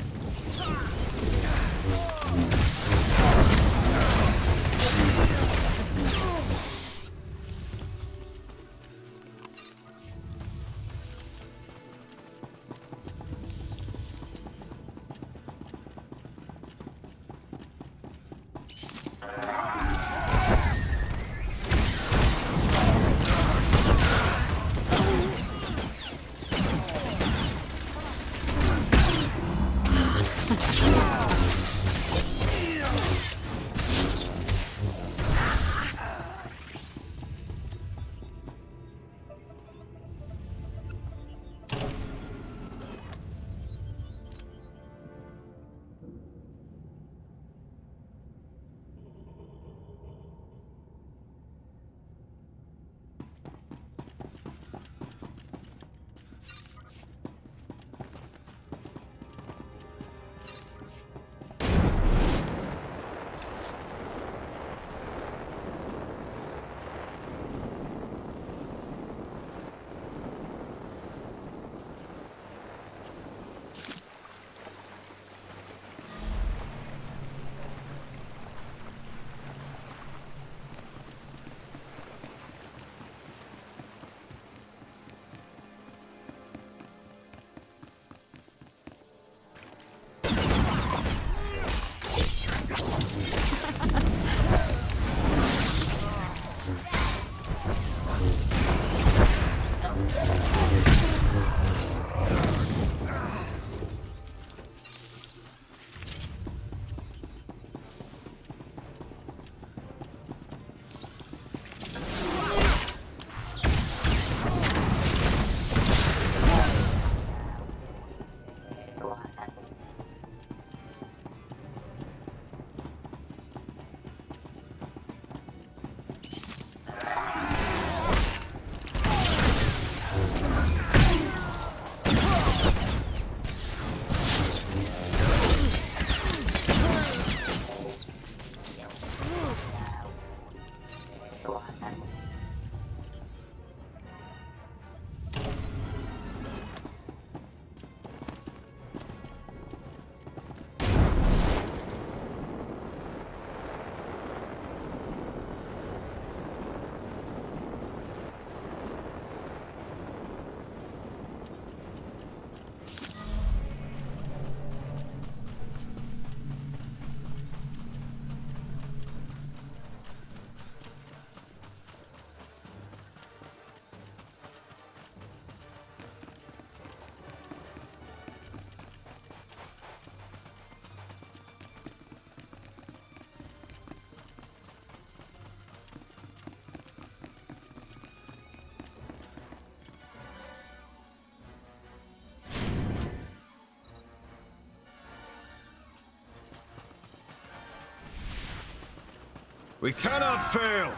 We cannot fail!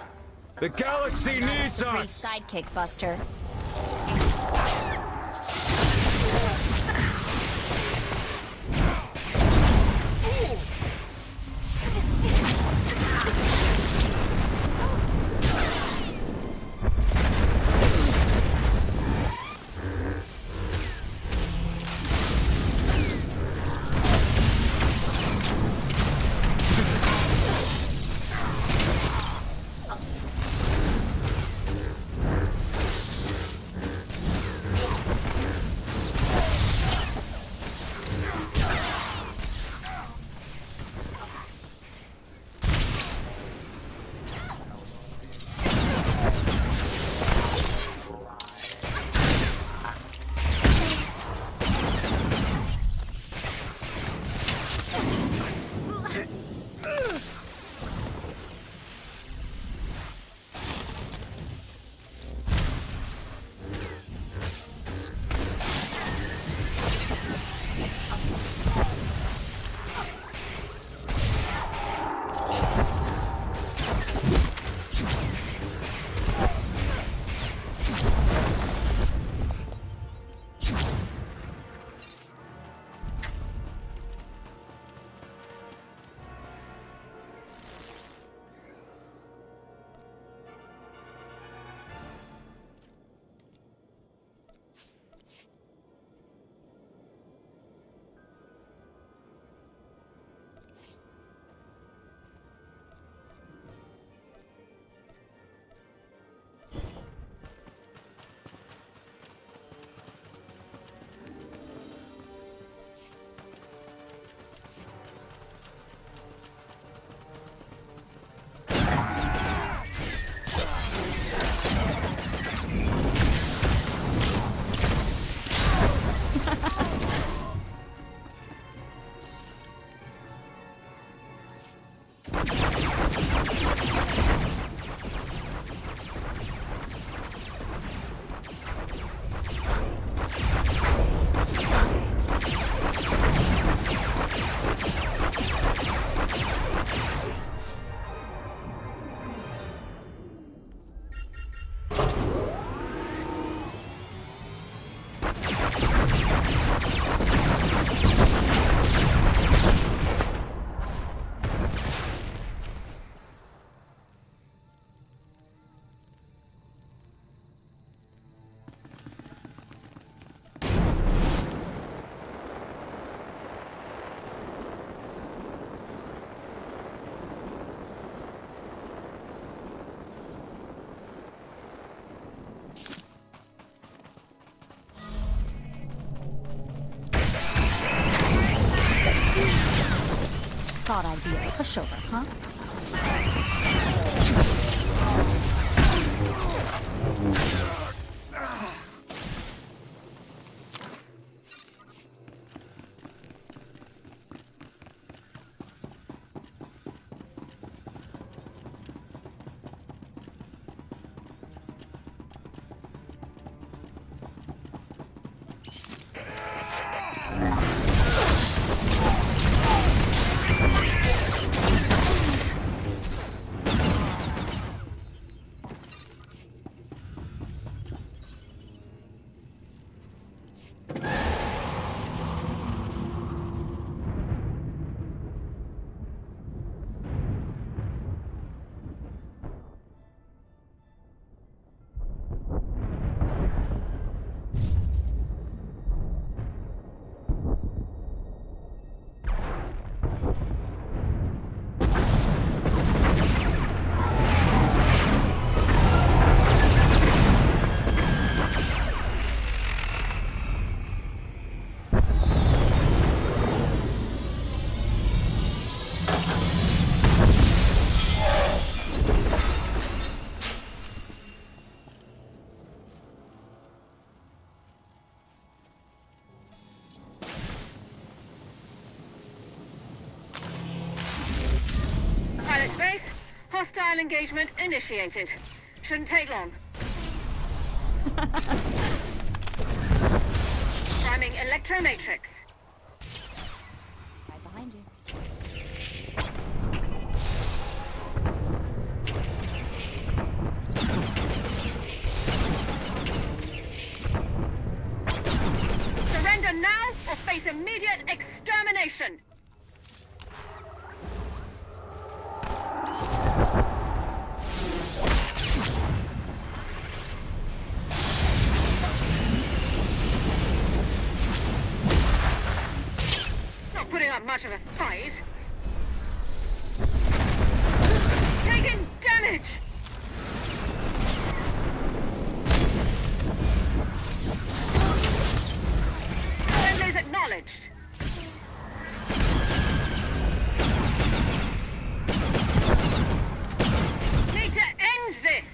The galaxy needs us!
Sidekick, Buster. thought I'd be a pushover, huh?
Hostile engagement initiated. Shouldn't take long. Priming electromatrix.
Right behind you.
Surrender now or face immediate extermination. Putting up much of a fight. Taking damage! Friendlies acknowledged. Need to end this!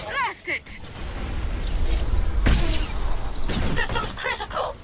Blast it! System's critical!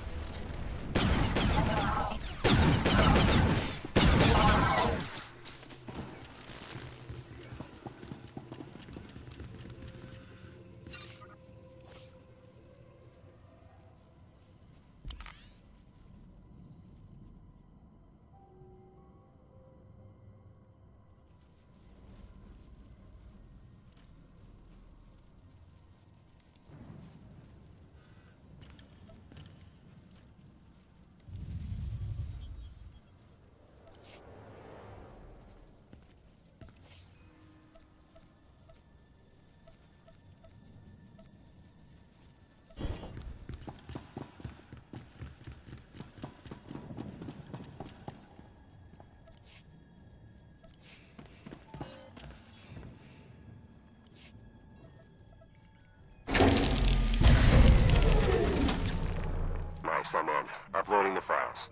Nice, I'm in. Uploading the files.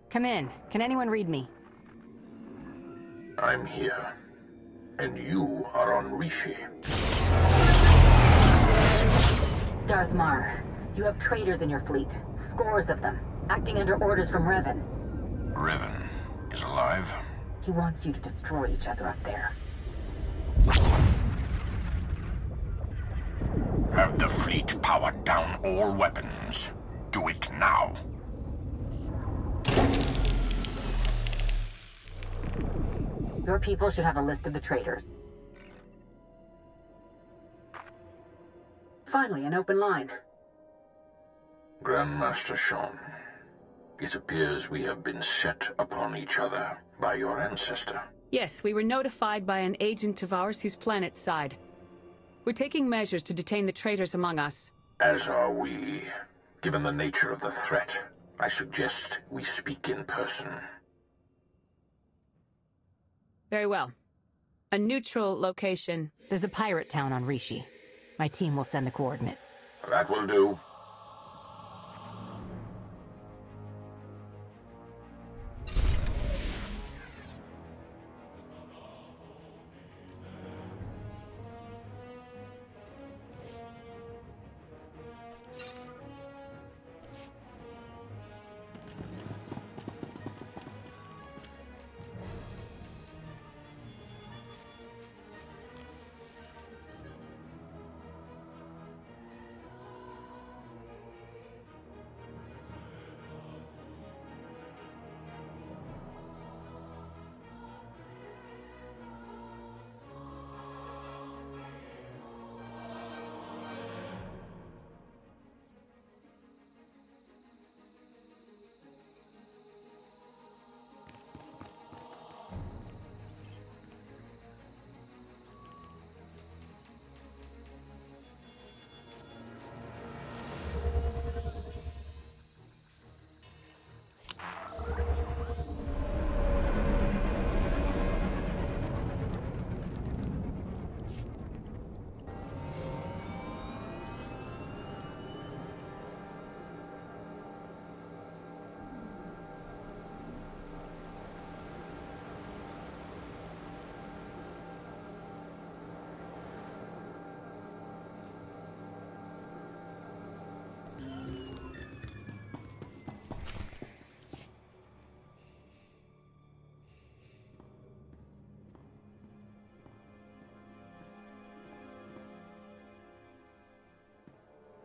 Come in. Can anyone read me?
I'm here. And you are on Rishi.
Darth Mar, you have traitors in your fleet. Scores of them. Acting under orders from Revan.
Revan is alive?
He wants you to destroy each other up there.
Have the fleet powered down all weapons. Do it now.
Your people should have a list of the traitors. Finally, an open line.
Grandmaster Sean, it appears we have been set upon each other by your ancestor.
Yes, we were notified by an agent of ours whose planet side. We're taking measures to detain the traitors among us.
As are we. Given the nature of the threat, I suggest we speak in person.
Very well. A neutral location.
There's a pirate town on Rishi. My team will send the coordinates.
That will do.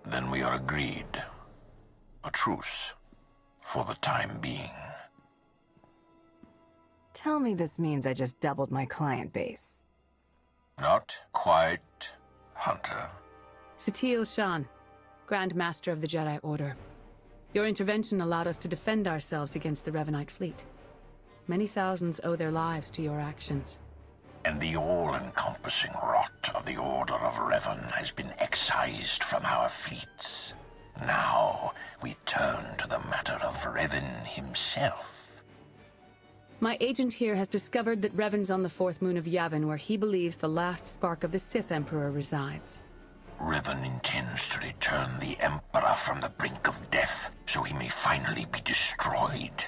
Then we are agreed. A truce. For the time being.
Tell me this means I just doubled my client base.
Not quite, Hunter.
Shatil Shan, Grand Master of the Jedi Order. Your intervention allowed us to defend ourselves against the Revanite fleet. Many thousands owe their lives to your actions.
And the all-encompassing rot of the Order of Revan has been excised from our fleets. Now, we turn to the matter of Revan himself.
My agent here has discovered that Revan's on the fourth moon of Yavin, where he believes the last spark of the Sith Emperor resides.
Revan intends to return the Emperor from the brink of death, so he may finally be destroyed.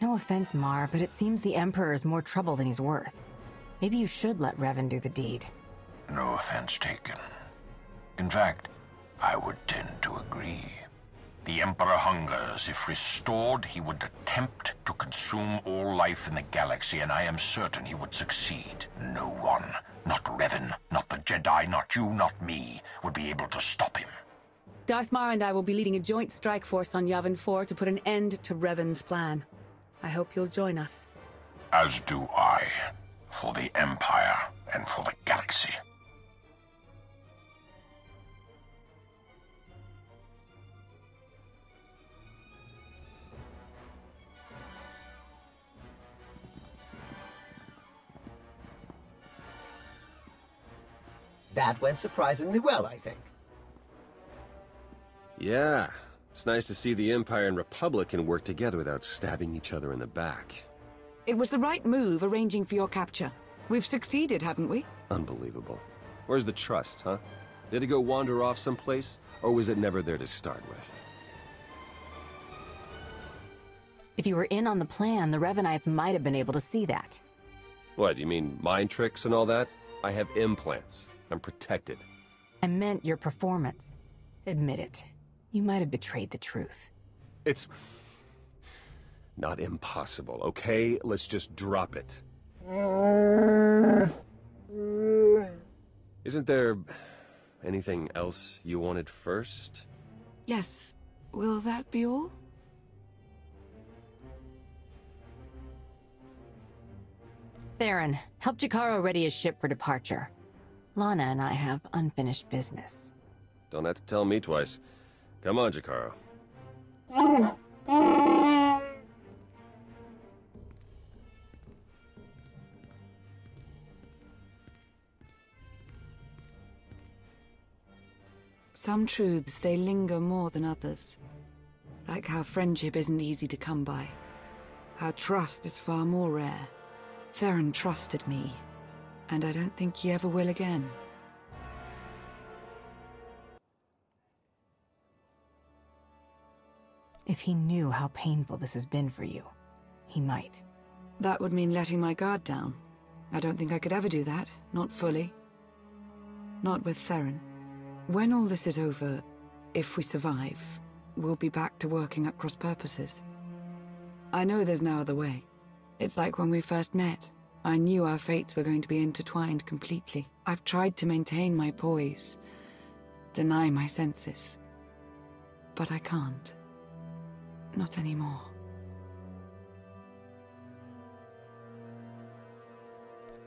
No offense, Mar, but it seems the Emperor is more trouble than he's worth. Maybe you should let Revan do the deed.
No offense taken. In fact, I would tend to agree. The Emperor hungers. If restored, he would attempt to consume all life in the galaxy, and I am certain he would succeed. No one, not Revan, not the Jedi, not you, not me, would be able to stop him.
Darth Mar and I will be leading a joint strike force on Yavin 4 to put an end to Revan's plan. I hope you'll join us.
As do I. For the Empire and for the galaxy.
That went surprisingly well, I think.
Yeah. It's nice to see the Empire and Republic can work together without stabbing each other in the back.
It was the right move arranging for your capture. We've succeeded, haven't we?
Unbelievable. Where's the trust, huh? Did it go wander off someplace, or was it never there to start with?
If you were in on the plan, the Revanites might have been able to see that.
What, you mean mind tricks and all that? I have implants. I'm protected.
I meant your performance. Admit it. You might have betrayed the truth.
It's not impossible, okay? Let's just drop it. Isn't there anything else you wanted first?
Yes. Will that be all?
Theron, help Jakaro ready his ship for departure. Lana and I have unfinished business.
Don't have to tell me twice. Come on, Jakaro.
Some truths, they linger more than others. Like how friendship isn't easy to come by. How trust is far more rare. Theron trusted me, and I don't think he ever will again.
If he knew how painful this has been for you, he might.
That would mean letting my guard down. I don't think I could ever do that, not fully. Not with Theron. When all this is over, if we survive, we'll be back to working at cross purposes. I know there's no other way. It's like when we first met. I knew our fates were going to be intertwined completely. I've tried to maintain my poise, deny my senses. But I can't. Not anymore.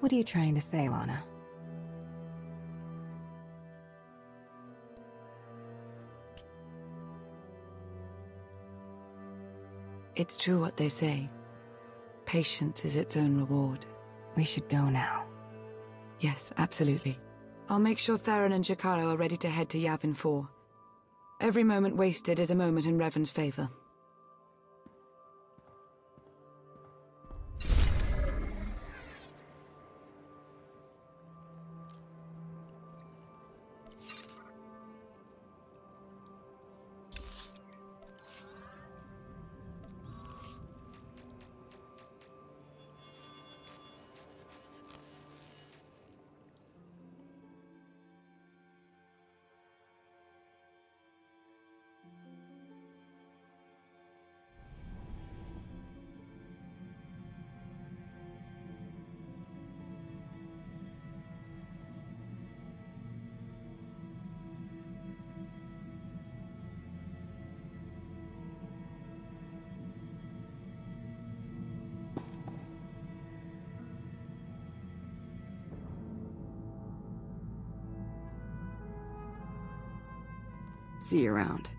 What are you trying to say, Lana?
It's true what they say. Patience is its own reward.
We should go now.
Yes, absolutely. I'll make sure Theron and Jakaro are ready to head to Yavin 4. Every moment wasted is a moment in Revan's favor.
See you around.